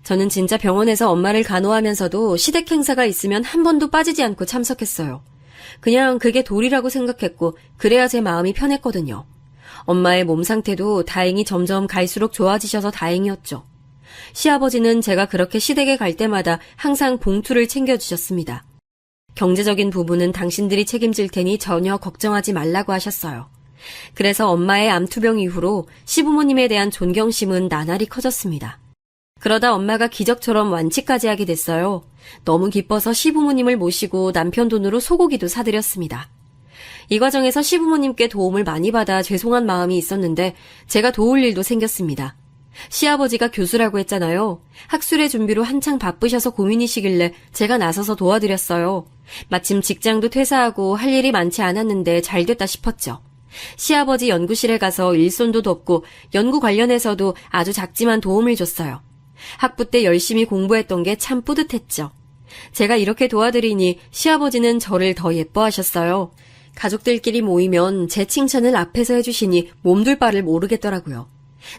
저는 진짜 병원에서 엄마를 간호하면서도 시댁 행사가 있으면 한 번도 빠지지 않고 참석했어요. 그냥 그게 도리라고 생각했고 그래야 제 마음이 편했거든요. 엄마의 몸 상태도 다행히 점점 갈수록 좋아지셔서 다행이었죠. 시아버지는 제가 그렇게 시댁에 갈 때마다 항상 봉투를 챙겨주셨습니다. 경제적인 부분은 당신들이 책임질 테니 전혀 걱정하지 말라고 하셨어요. 그래서 엄마의 암투병 이후로 시부모님에 대한 존경심은 나날이 커졌습니다. 그러다 엄마가 기적처럼 완치까지 하게 됐어요. 너무 기뻐서 시부모님을 모시고 남편 돈으로 소고기도 사드렸습니다. 이 과정에서 시부모님께 도움을 많이 받아 죄송한 마음이 있었는데 제가 도울 일도 생겼습니다. 시아버지가 교수라고 했잖아요. 학술의 준비로 한창 바쁘셔서 고민이시길래 제가 나서서 도와드렸어요. 마침 직장도 퇴사하고 할 일이 많지 않았는데 잘 됐다 싶었죠. 시아버지 연구실에 가서 일손도 돕고 연구 관련해서도 아주 작지만 도움을 줬어요. 학부 때 열심히 공부했던 게 참 뿌듯했죠. 제가 이렇게 도와드리니 시아버지는 저를 더 예뻐하셨어요. 가족들끼리 모이면 제 칭찬을 앞에서 해주시니 몸둘 바를 모르겠더라고요.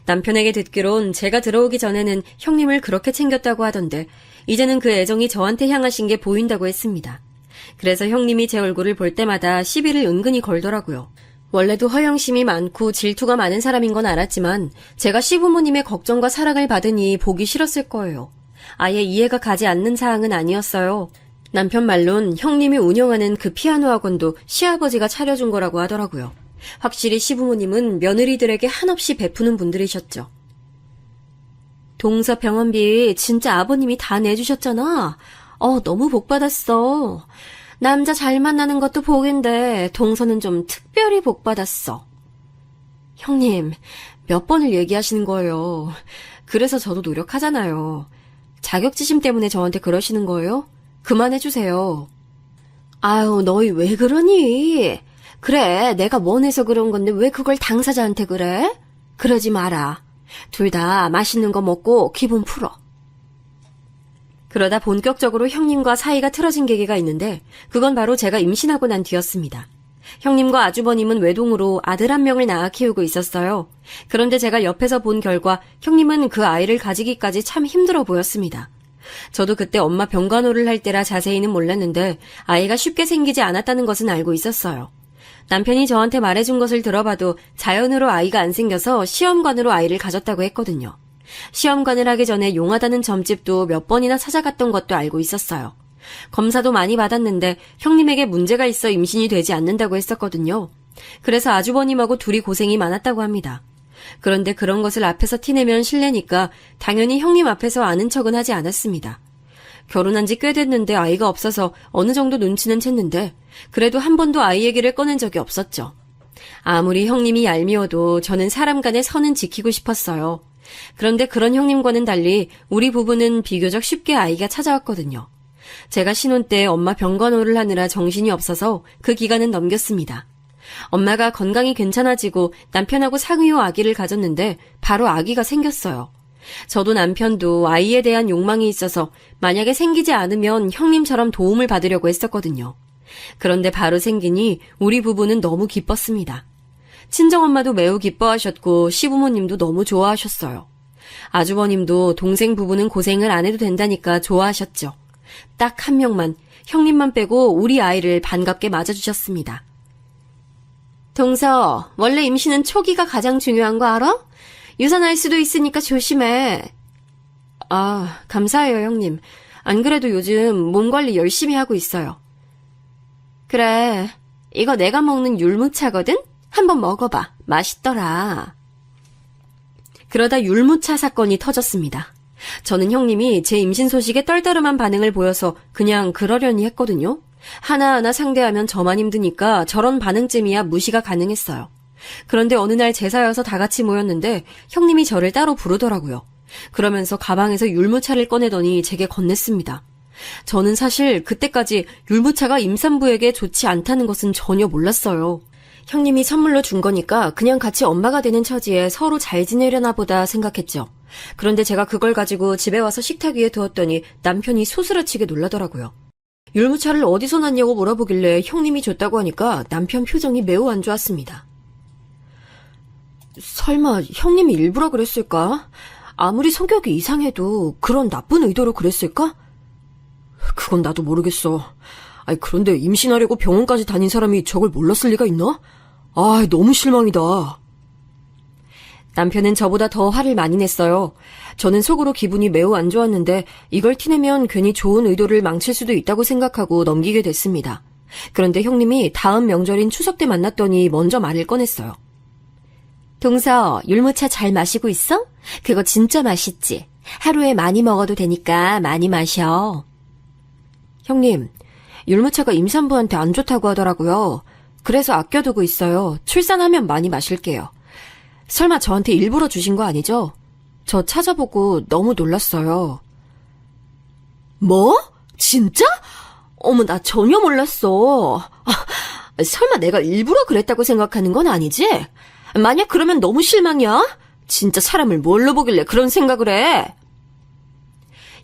남편에게 듣기론 제가 들어오기 전에는 형님을 그렇게 챙겼다고 하던데 이제는 그 애정이 저한테 향하신 게 보인다고 했습니다. 그래서 형님이 제 얼굴을 볼 때마다 시비를 은근히 걸더라고요. 원래도 허영심이 많고 질투가 많은 사람인 건 알았지만 제가 시부모님의 걱정과 사랑을 받으니 보기 싫었을 거예요. 아예 이해가 가지 않는 사항은 아니었어요. 남편 말론 형님이 운영하는 그 피아노 학원도 시아버지가 차려준 거라고 하더라고요. 확실히 시부모님은 며느리들에게 한없이 베푸는 분들이셨죠. 동서 병원비 진짜 아버님이 다 내주셨잖아. 너무 복받았어. 남자 잘 만나는 것도 복인데 동서는 좀 특별히 복받았어. 형님, 몇 번을 얘기하시는 거예요. 그래서 저도 노력하잖아요. 자격지심 때문에 저한테 그러시는 거예요? 그만해주세요. 아유, 너희 왜 그러니? 그래, 내가 원해서 그런 건데 왜 그걸 당사자한테 그래? 그러지 마라. 둘 다 맛있는 거 먹고 기분 풀어. 그러다 본격적으로 형님과 사이가 틀어진 계기가 있는데 그건 바로 제가 임신하고 난 뒤였습니다. 형님과 아주버님은 외동으로 아들 한 명을 낳아 키우고 있었어요. 그런데 제가 옆에서 본 결과 형님은 그 아이를 가지기까지 참 힘들어 보였습니다. 저도 그때 엄마 병간호를 할 때라 자세히는 몰랐는데 아이가 쉽게 생기지 않았다는 것은 알고 있었어요. 남편이 저한테 말해준 것을 들어봐도 자연으로 아이가 안 생겨서 시험관으로 아이를 가졌다고 했거든요. 시험관을 하기 전에 용하다는 점집도 몇 번이나 찾아갔던 것도 알고 있었어요. 검사도 많이 받았는데 형님에게 문제가 있어 임신이 되지 않는다고 했었거든요. 그래서 아주버님하고 둘이 고생이 많았다고 합니다. 그런데 그런 것을 앞에서 티내면 실례니까 당연히 형님 앞에서 아는 척은 하지 않았습니다. 결혼한 지 꽤 됐는데 아이가 없어서 어느 정도 눈치는 챘는데 그래도 한 번도 아이 얘기를 꺼낸 적이 없었죠. 아무리 형님이 얄미워도 저는 사람 간의 선은 지키고 싶었어요. 그런데 그런 형님과는 달리 우리 부부는 비교적 쉽게 아이가 찾아왔거든요. 제가 신혼 때 엄마 병간호를 하느라 정신이 없어서 그 기간은 넘겼습니다. 엄마가 건강이 괜찮아지고 남편하고 상위 후 아기를 가졌는데 바로 아기가 생겼어요. 저도 남편도 아이에 대한 욕망이 있어서 만약에 생기지 않으면 형님처럼 도움을 받으려고 했었거든요. 그런데 바로 생기니 우리 부부는 너무 기뻤습니다. 친정엄마도 매우 기뻐하셨고 시부모님도 너무 좋아하셨어요. 아주버님도 동생 부부는 고생을 안 해도 된다니까 좋아하셨죠. 딱 한 명만, 형님만 빼고 우리 아이를 반갑게 맞아주셨습니다. 동서, 원래 임신은 초기가 가장 중요한 거 알아? 유산할 수도 있으니까 조심해. 아, 감사해요, 형님. 안 그래도 요즘 몸 관리 열심히 하고 있어요. 그래, 이거 내가 먹는 율무차거든? 한번 먹어봐. 맛있더라. 그러다 율무차 사건이 터졌습니다. 저는 형님이 제 임신 소식에 떨떠름한 반응을 보여서 그냥 그러려니 했거든요. 하나하나 상대하면 저만 힘드니까 저런 반응쯤이야 무시가 가능했어요. 그런데 어느 날 제사여서 다 같이 모였는데 형님이 저를 따로 부르더라고요. 그러면서 가방에서 율무차를 꺼내더니 제게 건넸습니다. 저는 사실 그때까지 율무차가 임산부에게 좋지 않다는 것은 전혀 몰랐어요. 형님이 선물로 준 거니까 그냥 같이 엄마가 되는 처지에 서로 잘 지내려나 보다 생각했죠. 그런데 제가 그걸 가지고 집에 와서 식탁 위에 두었더니 남편이 소스라치게 놀라더라고요. 율무차를 어디서 났냐고 물어보길래 형님이 줬다고 하니까 남편 표정이 매우 안 좋았습니다. 설마 형님이 일부러 그랬을까? 아무리 성격이 이상해도 그런 나쁜 의도로 그랬을까? 그건 나도 모르겠어. 아니, 그런데 임신하려고 병원까지 다닌 사람이 저걸 몰랐을 리가 있나? 아, 너무 실망이다. 남편은 저보다 더 화를 많이 냈어요. 저는 속으로 기분이 매우 안 좋았는데 이걸 티내면 괜히 좋은 의도를 망칠 수도 있다고 생각하고 넘기게 됐습니다. 그런데 형님이 다음 명절인 추석 때 만났더니 먼저 말을 꺼냈어요. 동서, 율무차 잘 마시고 있어? 그거 진짜 맛있지? 하루에 많이 먹어도 되니까 많이 마셔. 형님, 율무차가 임산부한테 안 좋다고 하더라고요. 그래서 아껴두고 있어요. 출산하면 많이 마실게요. 설마 저한테 일부러 주신 거 아니죠? 저 찾아보고 너무 놀랐어요. 뭐? 진짜? 어머, 나 전혀 몰랐어. 설마 내가 일부러 그랬다고 생각하는 건 아니지? 만약 그러면 너무 실망이야? 진짜 사람을 뭘로 보길래 그런 생각을 해?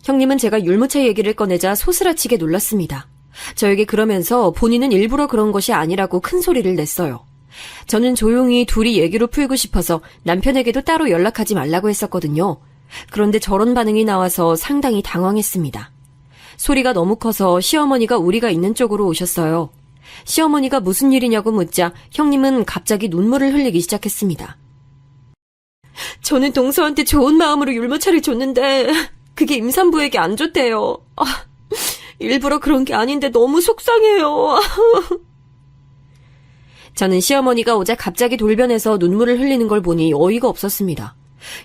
형님은 제가 율무차 얘기를 꺼내자 소스라치게 놀랐습니다. 저에게 그러면서 본인은 일부러 그런 것이 아니라고 큰 소리를 냈어요. 저는 조용히 둘이 얘기로 풀고 싶어서 남편에게도 따로 연락하지 말라고 했었거든요. 그런데 저런 반응이 나와서 상당히 당황했습니다. 소리가 너무 커서 시어머니가 우리가 있는 쪽으로 오셨어요. 시어머니가 무슨 일이냐고 묻자 형님은 갑자기 눈물을 흘리기 시작했습니다. 저는 동서한테 좋은 마음으로 율무차를 줬는데 그게 임산부에게 안 좋대요. 일부러 그런 게 아닌데 너무 속상해요. 저는 시어머니가 오자 갑자기 돌변해서 눈물을 흘리는 걸 보니 어이가 없었습니다.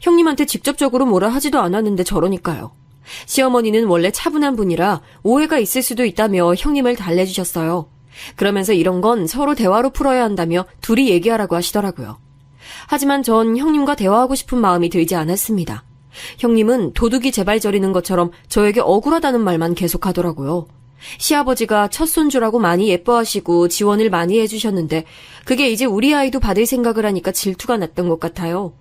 형님한테 직접적으로 뭐라 하지도 않았는데 저러니까요. 시어머니는 원래 차분한 분이라 오해가 있을 수도 있다며 형님을 달래주셨어요. 그러면서 이런 건 서로 대화로 풀어야 한다며 둘이 얘기하라고 하시더라고요. 하지만 전 형님과 대화하고 싶은 마음이 들지 않았습니다. 형님은 도둑이 제발 저리는 것처럼 저에게 억울하다는 말만 계속하더라고요. 시아버지가 첫 손주라고 많이 예뻐하시고 지원을 많이 해주셨는데 그게 이제 우리 아이도 받을 생각을 하니까 질투가 났던 것 같아요.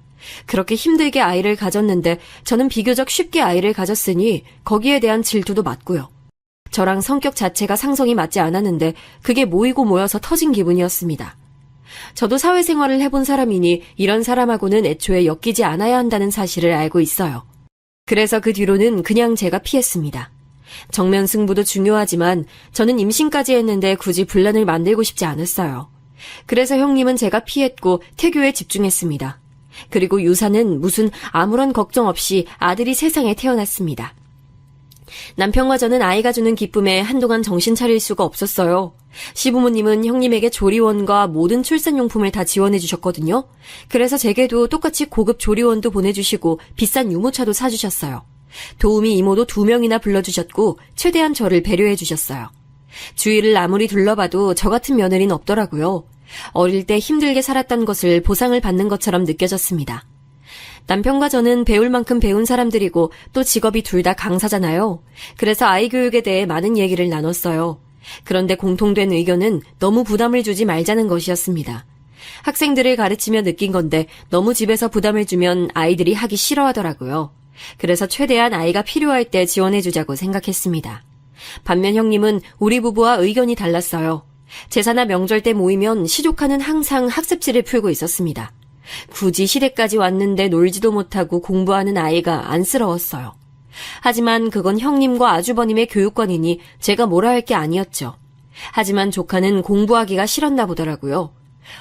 그렇게 힘들게 아이를 가졌는데 저는 비교적 쉽게 아이를 가졌으니 거기에 대한 질투도 맞고요. 저랑 성격 자체가 상성이 맞지 않았는데 그게 모이고 모여서 터진 기분이었습니다. 저도 사회생활을 해본 사람이니 이런 사람하고는 애초에 엮이지 않아야 한다는 사실을 알고 있어요. 그래서 그 뒤로는 그냥 제가 피했습니다. 정면 승부도 중요하지만 저는 임신까지 했는데 굳이 분란을 만들고 싶지 않았어요. 그래서 형님은 제가 피했고 태교에 집중했습니다. 그리고 유사는 무슨 아무런 걱정 없이 아들이 세상에 태어났습니다. 남편과 저는 아이가 주는 기쁨에 한동안 정신 차릴 수가 없었어요. 시부모님은 형님에게 조리원과 모든 출산용품을 다 지원해 주셨거든요. 그래서 제게도 똑같이 고급 조리원도 보내주시고 비싼 유모차도 사주셨어요. 도우미 이모도 2명이나 불러주셨고 최대한 저를 배려해 주셨어요. 주위를 아무리 둘러봐도 저 같은 며느리는 없더라고요. 어릴 때 힘들게 살았던 것을 보상을 받는 것처럼 느껴졌습니다. 남편과 저는 배울 만큼 배운 사람들이고 또 직업이 둘 다 강사잖아요. 그래서 아이 교육에 대해 많은 얘기를 나눴어요. 그런데 공통된 의견은 너무 부담을 주지 말자는 것이었습니다. 학생들을 가르치며 느낀 건데 너무 집에서 부담을 주면 아이들이 하기 싫어하더라고요. 그래서 최대한 아이가 필요할 때 지원해주자고 생각했습니다. 반면 형님은 우리 부부와 의견이 달랐어요. 제사나 명절 때 모이면 시조카는 항상 학습지를 풀고 있었습니다. 굳이 시댁까지 왔는데 놀지도 못하고 공부하는 아이가 안쓰러웠어요. 하지만 그건 형님과 아주버님의 교육권이니 제가 뭐라 할 게 아니었죠. 하지만 조카는 공부하기가 싫었나 보더라고요.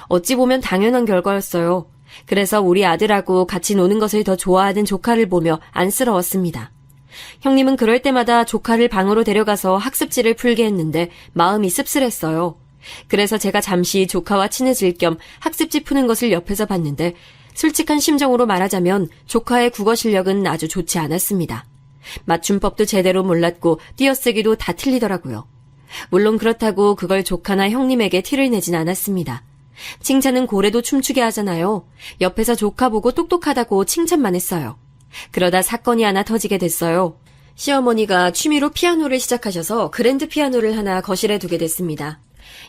어찌 보면 당연한 결과였어요. 그래서 우리 아들하고 같이 노는 것을 더 좋아하는 조카를 보며 안쓰러웠습니다. 형님은 그럴 때마다 조카를 방으로 데려가서 학습지를 풀게 했는데 마음이 씁쓸했어요. 그래서 제가 잠시 조카와 친해질 겸 학습지 푸는 것을 옆에서 봤는데 솔직한 심정으로 말하자면 조카의 국어 실력은 아주 좋지 않았습니다. 맞춤법도 제대로 몰랐고 띄어쓰기도 다 틀리더라고요. 물론 그렇다고 그걸 조카나 형님에게 티를 내진 않았습니다. 칭찬은 고래도 춤추게 하잖아요. 옆에서 조카 보고 똑똑하다고 칭찬만 했어요. 그러다 사건이 하나 터지게 됐어요. 시어머니가 취미로 피아노를 시작하셔서 그랜드 피아노를 하나 거실에 두게 됐습니다.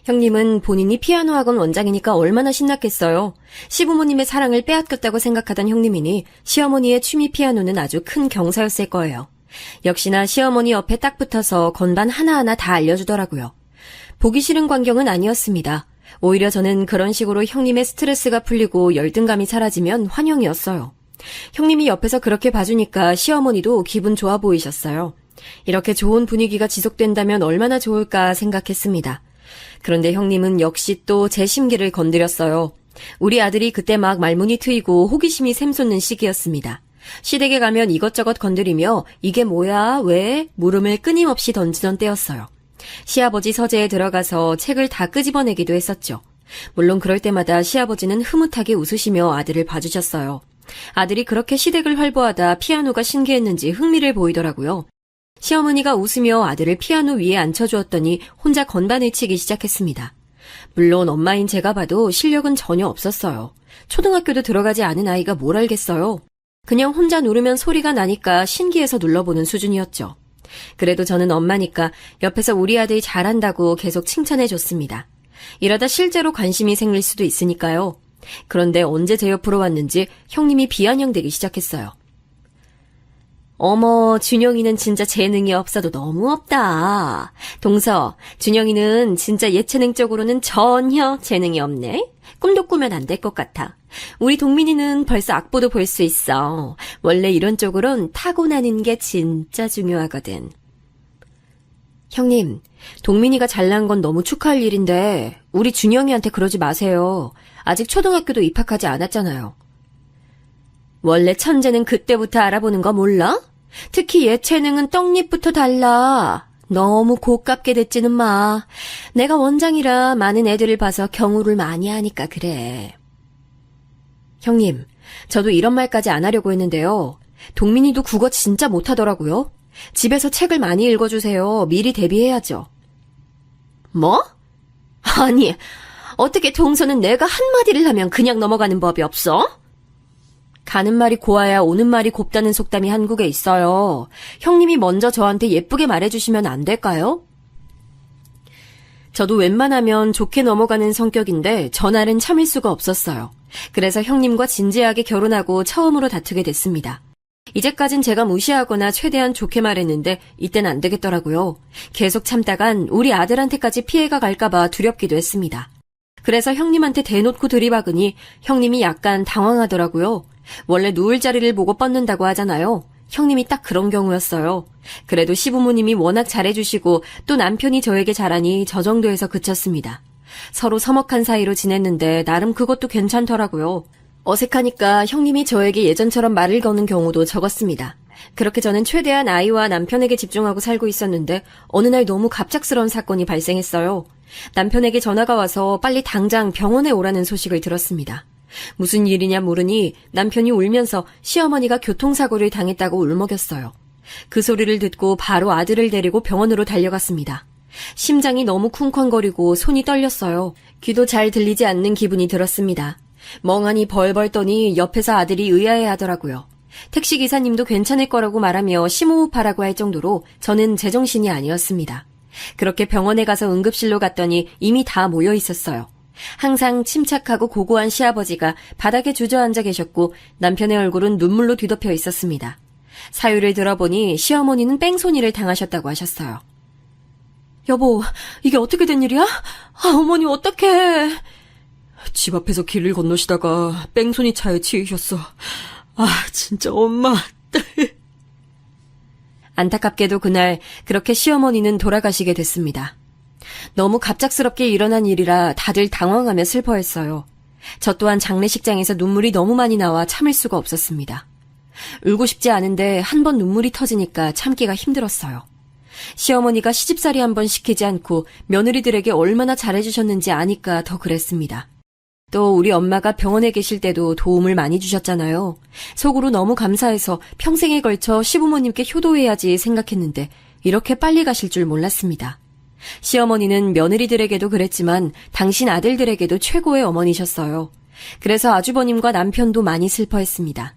형님은 본인이 피아노 학원 원장이니까 얼마나 신났겠어요. 시부모님의 사랑을 빼앗겼다고 생각하던 형님이니 시어머니의 취미 피아노는 아주 큰 경사였을 거예요. 역시나 시어머니 옆에 딱 붙어서 건반 하나하나 다 알려주더라고요. 보기 싫은 광경은 아니었습니다. 오히려 저는 그런 식으로 형님의 스트레스가 풀리고 열등감이 사라지면 환영이었어요. 형님이 옆에서 그렇게 봐주니까 시어머니도 기분 좋아 보이셨어요. 이렇게 좋은 분위기가 지속된다면 얼마나 좋을까 생각했습니다. 그런데 형님은 역시 또 제 심기를 건드렸어요. 우리 아들이 그때 막 말문이 트이고 호기심이 샘솟는 시기였습니다. 시댁에 가면 이것저것 건드리며 이게 뭐야? 왜? 물음을 끊임없이 던지던 때였어요. 시아버지 서재에 들어가서 책을 다 끄집어내기도 했었죠. 물론 그럴 때마다 시아버지는 흐뭇하게 웃으시며 아들을 봐주셨어요. 아들이 그렇게 시댁을 활보하다 피아노가 신기했는지 흥미를 보이더라고요. 시어머니가 웃으며 아들을 피아노 위에 앉혀주었더니 혼자 건반을 치기 시작했습니다. 물론 엄마인 제가 봐도 실력은 전혀 없었어요. 초등학교도 들어가지 않은 아이가 뭘 알겠어요. 그냥 혼자 누르면 소리가 나니까 신기해서 눌러보는 수준이었죠. 그래도 저는 엄마니까 옆에서 우리 아들이 잘한다고 계속 칭찬해줬습니다. 이러다 실제로 관심이 생길 수도 있으니까요. 그런데 언제 제 옆으로 왔는지 형님이 비아냥대기 시작했어요. 어머, 준영이는 진짜 재능이 없어도 너무 없다. 동서, 준영이는 진짜 예체능 쪽으로는 전혀 재능이 없네. 꿈도 꾸면 안 될 것 같아. 우리 동민이는 벌써 악보도 볼 수 있어. 원래 이런 쪽으론 타고나는 게 진짜 중요하거든. 형님, 동민이가 잘난 건 너무 축하할 일인데 우리 준영이한테 그러지 마세요. 아직 초등학교도 입학하지 않았잖아요. 원래 천재는 그때부터 알아보는 거 몰라? 특히 예체능은 떡잎부터 달라. 너무 고깝게 듣지는 마. 내가 원장이라 많은 애들을 봐서 경우를 많이 하니까 그래. 형님, 저도 이런 말까지 안 하려고 했는데요. 동민이도 국어 진짜 못하더라고요. 집에서 책을 많이 읽어주세요. 미리 대비해야죠. 뭐? 아니, 어떻게 동서는 내가 한마디를 하면 그냥 넘어가는 법이 없어? 가는 말이 고와야 오는 말이 곱다는 속담이 한국에 있어요. 형님이 먼저 저한테 예쁘게 말해주시면 안 될까요? 저도 웬만하면 좋게 넘어가는 성격인데 전날은 참을 수가 없었어요. 그래서 형님과 진지하게 결혼하고 처음으로 다투게 됐습니다. 이제까진 제가 무시하거나 최대한 좋게 말했는데 이땐 안 되겠더라고요. 계속 참다간 우리 아들한테까지 피해가 갈까봐 두렵기도 했습니다. 그래서 형님한테 대놓고 들이박으니 형님이 약간 당황하더라고요. 원래 누울 자리를 보고 뻗는다고 하잖아요. 형님이 딱 그런 경우였어요. 그래도 시부모님이 워낙 잘해주시고 또 남편이 저에게 잘하니 저 정도에서 그쳤습니다. 서로 서먹한 사이로 지냈는데 나름 그것도 괜찮더라고요. 어색하니까 형님이 저에게 예전처럼 말을 거는 경우도 적었습니다. 그렇게 저는 최대한 아이와 남편에게 집중하고 살고 있었는데 어느 날 너무 갑작스러운 사건이 발생했어요. 남편에게 전화가 와서 빨리 당장 병원에 오라는 소식을 들었습니다. 무슨 일이냐 물으니 남편이 울면서 시어머니가 교통사고를 당했다고 울먹였어요. 그 소리를 듣고 바로 아들을 데리고 병원으로 달려갔습니다. 심장이 너무 쿵쾅거리고 손이 떨렸어요. 귀도 잘 들리지 않는 기분이 들었습니다. 멍하니 벌벌 떠니 옆에서 아들이 의아해하더라고요. 택시기사님도 괜찮을 거라고 말하며 심호흡하라고 할 정도로 저는 제정신이 아니었습니다. 그렇게 병원에 가서 응급실로 갔더니 이미 다 모여 있었어요. 항상 침착하고 고고한 시아버지가 바닥에 주저앉아 계셨고 남편의 얼굴은 눈물로 뒤덮여 있었습니다. 사유를 들어보니 시어머니는 뺑소니를 당하셨다고 하셨어요. 여보, 이게 어떻게 된 일이야? 어머니 어떡해. 집 앞에서 길을 건너시다가 뺑소니 차에 치이셨어. 진짜 엄마. 안타깝게도 그날 그렇게 시어머니는 돌아가시게 됐습니다. 너무 갑작스럽게 일어난 일이라 다들 당황하며 슬퍼했어요. 저 또한 장례식장에서 눈물이 너무 많이 나와 참을 수가 없었습니다. 울고 싶지 않은데 한 번 눈물이 터지니까 참기가 힘들었어요. 시어머니가 시집살이 한 번 시키지 않고 며느리들에게 얼마나 잘해주셨는지 아니까 더 그랬습니다. 또 우리 엄마가 병원에 계실 때도 도움을 많이 주셨잖아요. 속으로 너무 감사해서 평생에 걸쳐 시부모님께 효도해야지 생각했는데 이렇게 빨리 가실 줄 몰랐습니다. 시어머니는 며느리들에게도 그랬지만 당신 아들들에게도 최고의 어머니셨어요. 그래서 아주버님과 남편도 많이 슬퍼했습니다.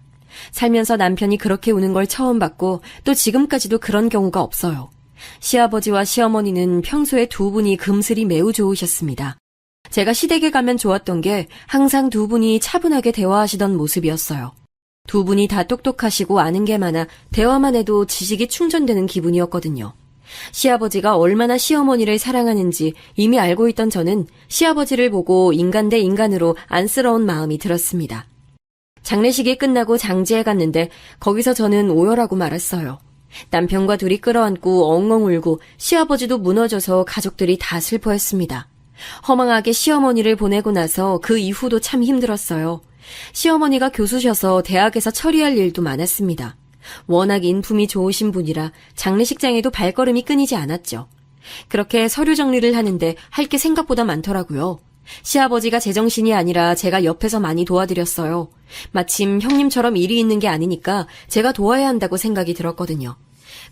살면서 남편이 그렇게 우는 걸 처음 봤고 또 지금까지도 그런 경우가 없어요. 시아버지와 시어머니는 평소에 두 분이 금슬이 매우 좋으셨습니다. 제가 시댁에 가면 좋았던 게 항상 두 분이 차분하게 대화하시던 모습이었어요. 두 분이 다 똑똑하시고 아는 게 많아 대화만 해도 지식이 충전되는 기분이었거든요. 시아버지가 얼마나 시어머니를 사랑하는지 이미 알고 있던 저는 시아버지를 보고 인간 대 인간으로 안쓰러운 마음이 들었습니다. 장례식이 끝나고 장지에 갔는데 거기서 저는 오열하고 말았어요. 남편과 둘이 끌어안고 엉엉 울고 시아버지도 무너져서 가족들이 다 슬퍼했습니다. 허망하게 시어머니를 보내고 나서 그 이후도 참 힘들었어요. 시어머니가 교수셔서 대학에서 처리할 일도 많았습니다. 워낙 인품이 좋으신 분이라 장례식장에도 발걸음이 끊이지 않았죠. 그렇게 서류 정리를 하는데 할 게 생각보다 많더라고요. 시아버지가 제정신이 아니라 제가 옆에서 많이 도와드렸어요. 마침 형님처럼 일이 있는 게 아니니까 제가 도와야 한다고 생각이 들었거든요.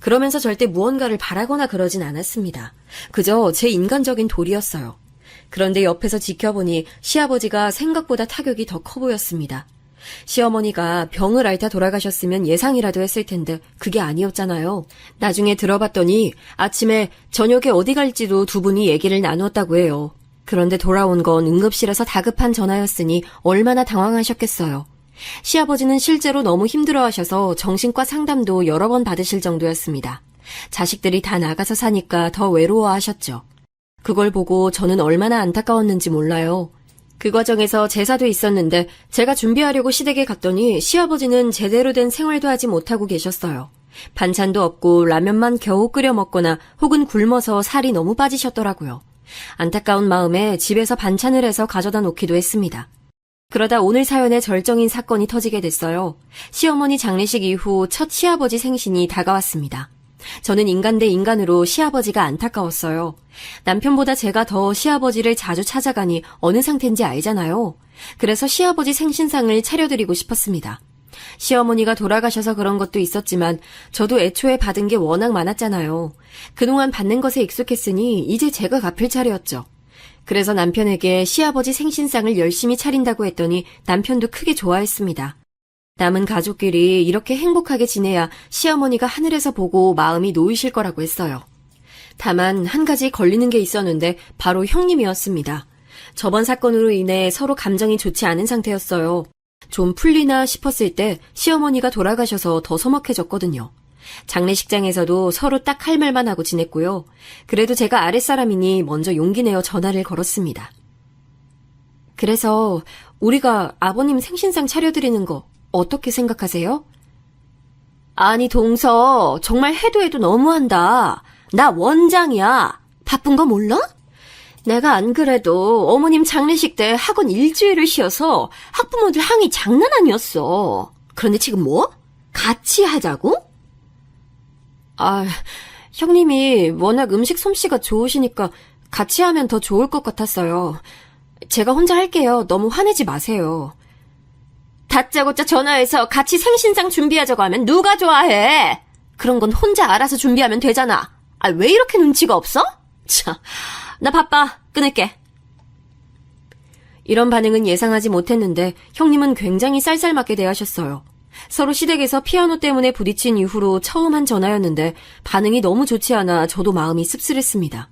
그러면서 절대 무언가를 바라거나 그러진 않았습니다. 그저 제 인간적인 도리였어요. 그런데 옆에서 지켜보니 시아버지가 생각보다 타격이 더 커 보였습니다. 시어머니가 병을 앓다 돌아가셨으면 예상이라도 했을 텐데 그게 아니었잖아요. 나중에 들어봤더니 아침에 저녁에 어디 갈지도 두 분이 얘기를 나누었다고 해요. 그런데 돌아온 건 응급실에서 다급한 전화였으니 얼마나 당황하셨겠어요. 시아버지는 실제로 너무 힘들어하셔서 정신과 상담도 여러 번 받으실 정도였습니다. 자식들이 다 나가서 사니까 더 외로워하셨죠. 그걸 보고 저는 얼마나 안타까웠는지 몰라요. 그 과정에서 제사도 있었는데 제가 준비하려고 시댁에 갔더니 시아버지는 제대로 된 생활도 하지 못하고 계셨어요. 반찬도 없고 라면만 겨우 끓여 먹거나 혹은 굶어서 살이 너무 빠지셨더라고요. 안타까운 마음에 집에서 반찬을 해서 가져다 놓기도 했습니다. 그러다 오늘 사연에 절정인 사건이 터지게 됐어요. 시어머니 장례식 이후 첫 시아버지 생신이 다가왔습니다. 저는 인간 대 인간으로 시아버지가 안타까웠어요. 남편보다 제가 더 시아버지를 자주 찾아가니 어느 상태인지 알잖아요. 그래서 시아버지 생신상을 차려드리고 싶었습니다. 시어머니가 돌아가셔서 그런 것도 있었지만 저도 애초에 받은 게 워낙 많았잖아요. 그동안 받는 것에 익숙했으니 이제 제가 갚을 차례였죠. 그래서 남편에게 시아버지 생신상을 열심히 차린다고 했더니 남편도 크게 좋아했습니다. 남은 가족끼리 이렇게 행복하게 지내야 시어머니가 하늘에서 보고 마음이 놓이실 거라고 했어요. 다만 한 가지 걸리는 게 있었는데 바로 형님이었습니다. 저번 사건으로 인해 서로 감정이 좋지 않은 상태였어요. 좀 풀리나 싶었을 때 시어머니가 돌아가셔서 더 서먹해졌거든요. 장례식장에서도 서로 딱 할 말만 하고 지냈고요. 그래도 제가 아랫사람이니 먼저 용기 내어 전화를 걸었습니다. 그래서 우리가 아버님 생신상 차려드리는 거 어떻게 생각하세요? 아니 동서 정말 해도 너무한다. 나 원장이야. 바쁜 거 몰라? 내가 안 그래도 어머님 장례식 때 학원 일주일을 쉬어서 학부모들 항의 장난 아니었어. 그런데 지금 뭐? 같이 하자고? 형님이 워낙 음식 솜씨가 좋으시니까 같이 하면 더 좋을 것 같았어요. 제가 혼자 할게요. 너무 화내지 마세요. 다짜고짜 전화해서 같이 생신상 준비하자고 하면 누가 좋아해? 그런 건 혼자 알아서 준비하면 되잖아. 왜 이렇게 눈치가 없어? 참, 나 바빠. 끊을게. 이런 반응은 예상하지 못했는데 형님은 굉장히 쌀쌀맞게 대하셨어요. 서로 시댁에서 피아노 때문에 부딪힌 이후로 처음 한 전화였는데 반응이 너무 좋지 않아 저도 마음이 씁쓸했습니다.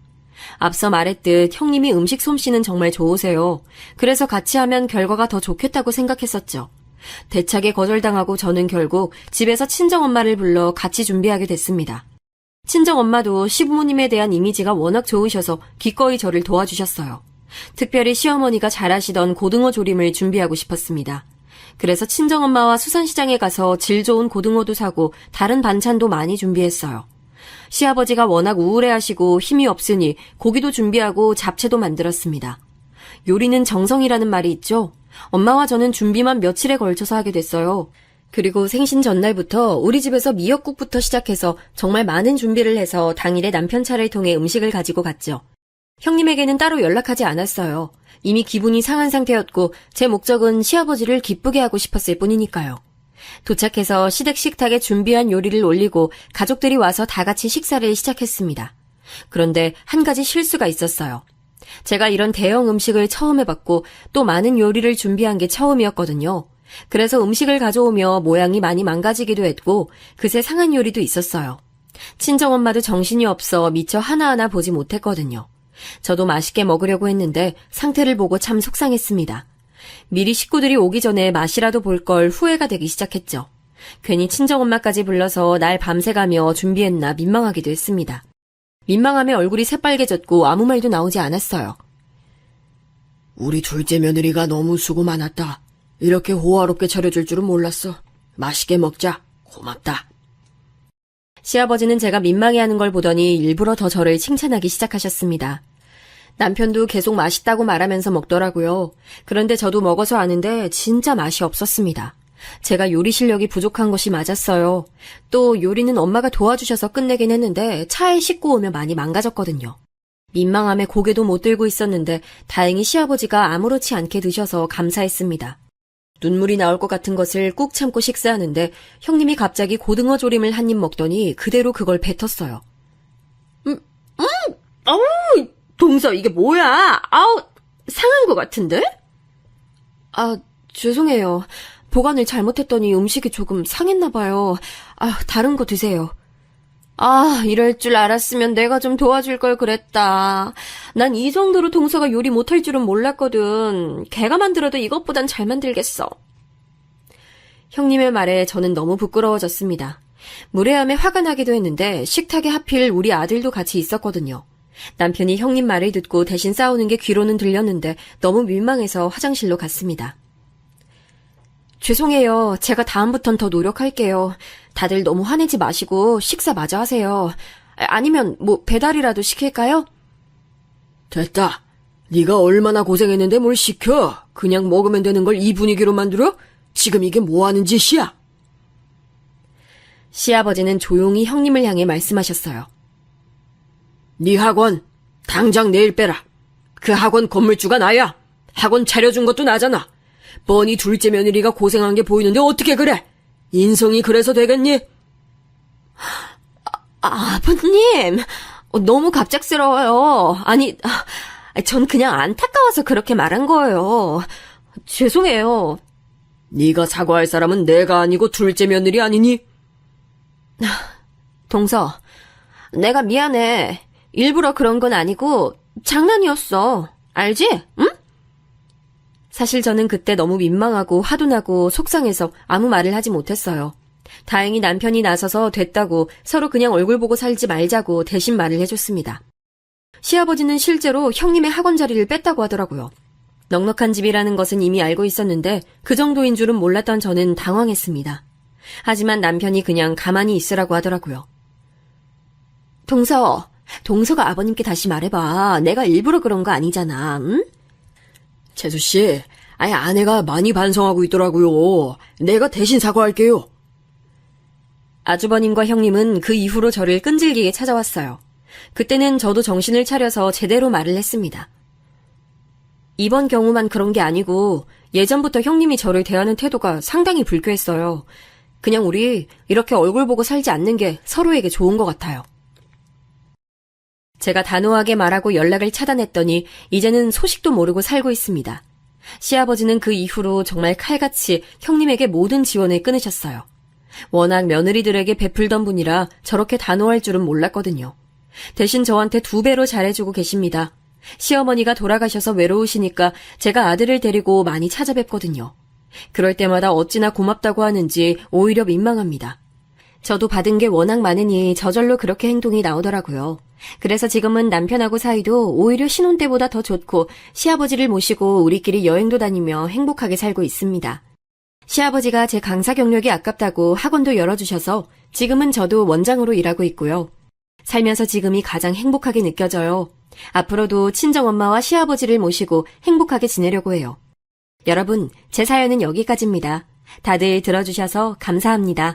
앞서 말했듯 형님이 음식 솜씨는 정말 좋으세요. 그래서 같이 하면 결과가 더 좋겠다고 생각했었죠. 대차게 거절당하고 저는 결국 집에서 친정엄마를 불러 같이 준비하게 됐습니다. 친정엄마도 시부모님에 대한 이미지가 워낙 좋으셔서 기꺼이 저를 도와주셨어요. 특별히 시어머니가 잘하시던 고등어 조림을 준비하고 싶었습니다. 그래서 친정엄마와 수산시장에 가서 질 좋은 고등어도 사고 다른 반찬도 많이 준비했어요. 시아버지가 워낙 우울해하시고 힘이 없으니 고기도 준비하고 잡채도 만들었습니다. 요리는 정성이라는 말이 있죠. 엄마와 저는 준비만 며칠에 걸쳐서 하게 됐어요. 그리고 생신 전날부터 우리 집에서 미역국부터 시작해서 정말 많은 준비를 해서 당일에 남편 차를 통해 음식을 가지고 갔죠. 형님에게는 따로 연락하지 않았어요. 이미 기분이 상한 상태였고 제 목적은 시아버지를 기쁘게 하고 싶었을 뿐이니까요. 도착해서 시댁 식탁에 준비한 요리를 올리고 가족들이 와서 다 같이 식사를 시작했습니다. 그런데 한 가지 실수가 있었어요. 제가 이런 대형 음식을 처음 해봤고 또 많은 요리를 준비한 게 처음이었거든요. 그래서 음식을 가져오며 모양이 많이 망가지기도 했고 그새 상한 요리도 있었어요. 친정엄마도 정신이 없어 미처 하나하나 보지 못했거든요. 저도 맛있게 먹으려고 했는데 상태를 보고 참 속상했습니다. 미리 식구들이 오기 전에 맛이라도 볼 걸 후회가 되기 시작했죠. 괜히 친정엄마까지 불러서 날 밤새가며 준비했나 민망하기도 했습니다. 민망함에 얼굴이 새빨개졌고 아무 말도 나오지 않았어요. 우리 둘째 며느리가 너무 수고 많았다. 이렇게 호화롭게 차려줄 줄은 몰랐어. 맛있게 먹자. 고맙다. 시아버지는 제가 민망해하는 걸 보더니 일부러 더 저를 칭찬하기 시작하셨습니다. 남편도 계속 맛있다고 말하면서 먹더라고요. 그런데 저도 먹어서 아는데 진짜 맛이 없었습니다. 제가 요리 실력이 부족한 것이 맞았어요. 또 요리는 엄마가 도와주셔서 끝내긴 했는데 차에 싣고 오면 많이 망가졌거든요. 민망함에 고개도 못 들고 있었는데 다행히 시아버지가 아무렇지 않게 드셔서 감사했습니다. 눈물이 나올 것 같은 것을 꾹 참고 식사하는데 형님이 갑자기 고등어 조림을 한 입 먹더니 그대로 그걸 뱉었어요. 아우, 동서 이게 뭐야? 아우, 상한 것 같은데? 아, 죄송해요. 보관을 잘못했더니 음식이 조금 상했나 봐요. 아, 다른 거 드세요. 아, 이럴 줄 알았으면 내가 좀 도와줄 걸 그랬다. 난 이 정도로 동서가 요리 못할 줄은 몰랐거든. 걔가 만들어도 이것보단 잘 만들겠어. 형님의 말에 저는 너무 부끄러워졌습니다. 무례함에 화가 나기도 했는데 식탁에 하필 우리 아들도 같이 있었거든요. 남편이 형님 말을 듣고 대신 싸우는 게 귀로는 들렸는데 너무 민망해서 화장실로 갔습니다. 죄송해요. 제가 다음부턴 더 노력할게요. 다들 너무 화내지 마시고 식사 마저 하세요. 아니면 뭐 배달이라도 시킬까요? 됐다. 네가 얼마나 고생했는데 뭘 시켜. 그냥 먹으면 되는 걸 이 분위기로 만들어? 지금 이게 뭐 하는 짓이야? 시아버지는 조용히 형님을 향해 말씀하셨어요. 네 학원 당장 내일 빼라. 그 학원 건물주가 나야. 학원 차려준 것도 나잖아. 뻔히 둘째 며느리가 고생한 게 보이는데 어떻게 그래? 인성이 그래서 되겠니? 아버님, 너무 갑작스러워요. 아니, 전 그냥 안타까워서 그렇게 말한 거예요. 죄송해요. 네가 사과할 사람은 내가 아니고 둘째 며느리 아니니? 동서, 내가 미안해. 일부러 그런 건 아니고 장난이었어. 알지? 응? 사실 저는 그때 너무 민망하고 화도 나고 속상해서 아무 말을 하지 못했어요. 다행히 남편이 나서서 됐다고 서로 그냥 얼굴 보고 살지 말자고 대신 말을 해줬습니다. 시아버지는 실제로 형님의 학원 자리를 뺐다고 하더라고요. 넉넉한 집이라는 것은 이미 알고 있었는데 그 정도인 줄은 몰랐던 저는 당황했습니다. 하지만 남편이 그냥 가만히 있으라고 하더라고요. 동서가 아버님께 다시 말해봐. 내가 일부러 그런 거 아니잖아. 응? 재수씨, 아내가 많이 반성하고 있더라고요. 내가 대신 사과할게요. 아주버님과 형님은 그 이후로 저를 끈질기게 찾아왔어요. 그때는 저도 정신을 차려서 제대로 말을 했습니다. 이번 경우만 그런 게 아니고 예전부터 형님이 저를 대하는 태도가 상당히 불쾌했어요. 그냥 우리 이렇게 얼굴 보고 살지 않는 게 서로에게 좋은 것 같아요. 제가 단호하게 말하고 연락을 차단했더니 이제는 소식도 모르고 살고 있습니다. 시아버지는 그 이후로 정말 칼같이 형님에게 모든 지원을 끊으셨어요. 워낙 며느리들에게 베풀던 분이라 저렇게 단호할 줄은 몰랐거든요. 대신 저한테 2배로 잘해주고 계십니다. 시어머니가 돌아가셔서 외로우시니까 제가 아들을 데리고 많이 찾아뵙거든요. 그럴 때마다 어찌나 고맙다고 하는지 오히려 민망합니다. 저도 받은 게 워낙 많으니 저절로 그렇게 행동이 나오더라고요. 그래서 지금은 남편하고 사이도 오히려 신혼 때보다 더 좋고 시아버지를 모시고 우리끼리 여행도 다니며 행복하게 살고 있습니다. 시아버지가 제 강사 경력이 아깝다고 학원도 열어주셔서 지금은 저도 원장으로 일하고 있고요. 살면서 지금이 가장 행복하게 느껴져요. 앞으로도 친정엄마와 시아버지를 모시고 행복하게 지내려고 해요. 여러분, 제 사연은 여기까지입니다. 다들 들어주셔서 감사합니다.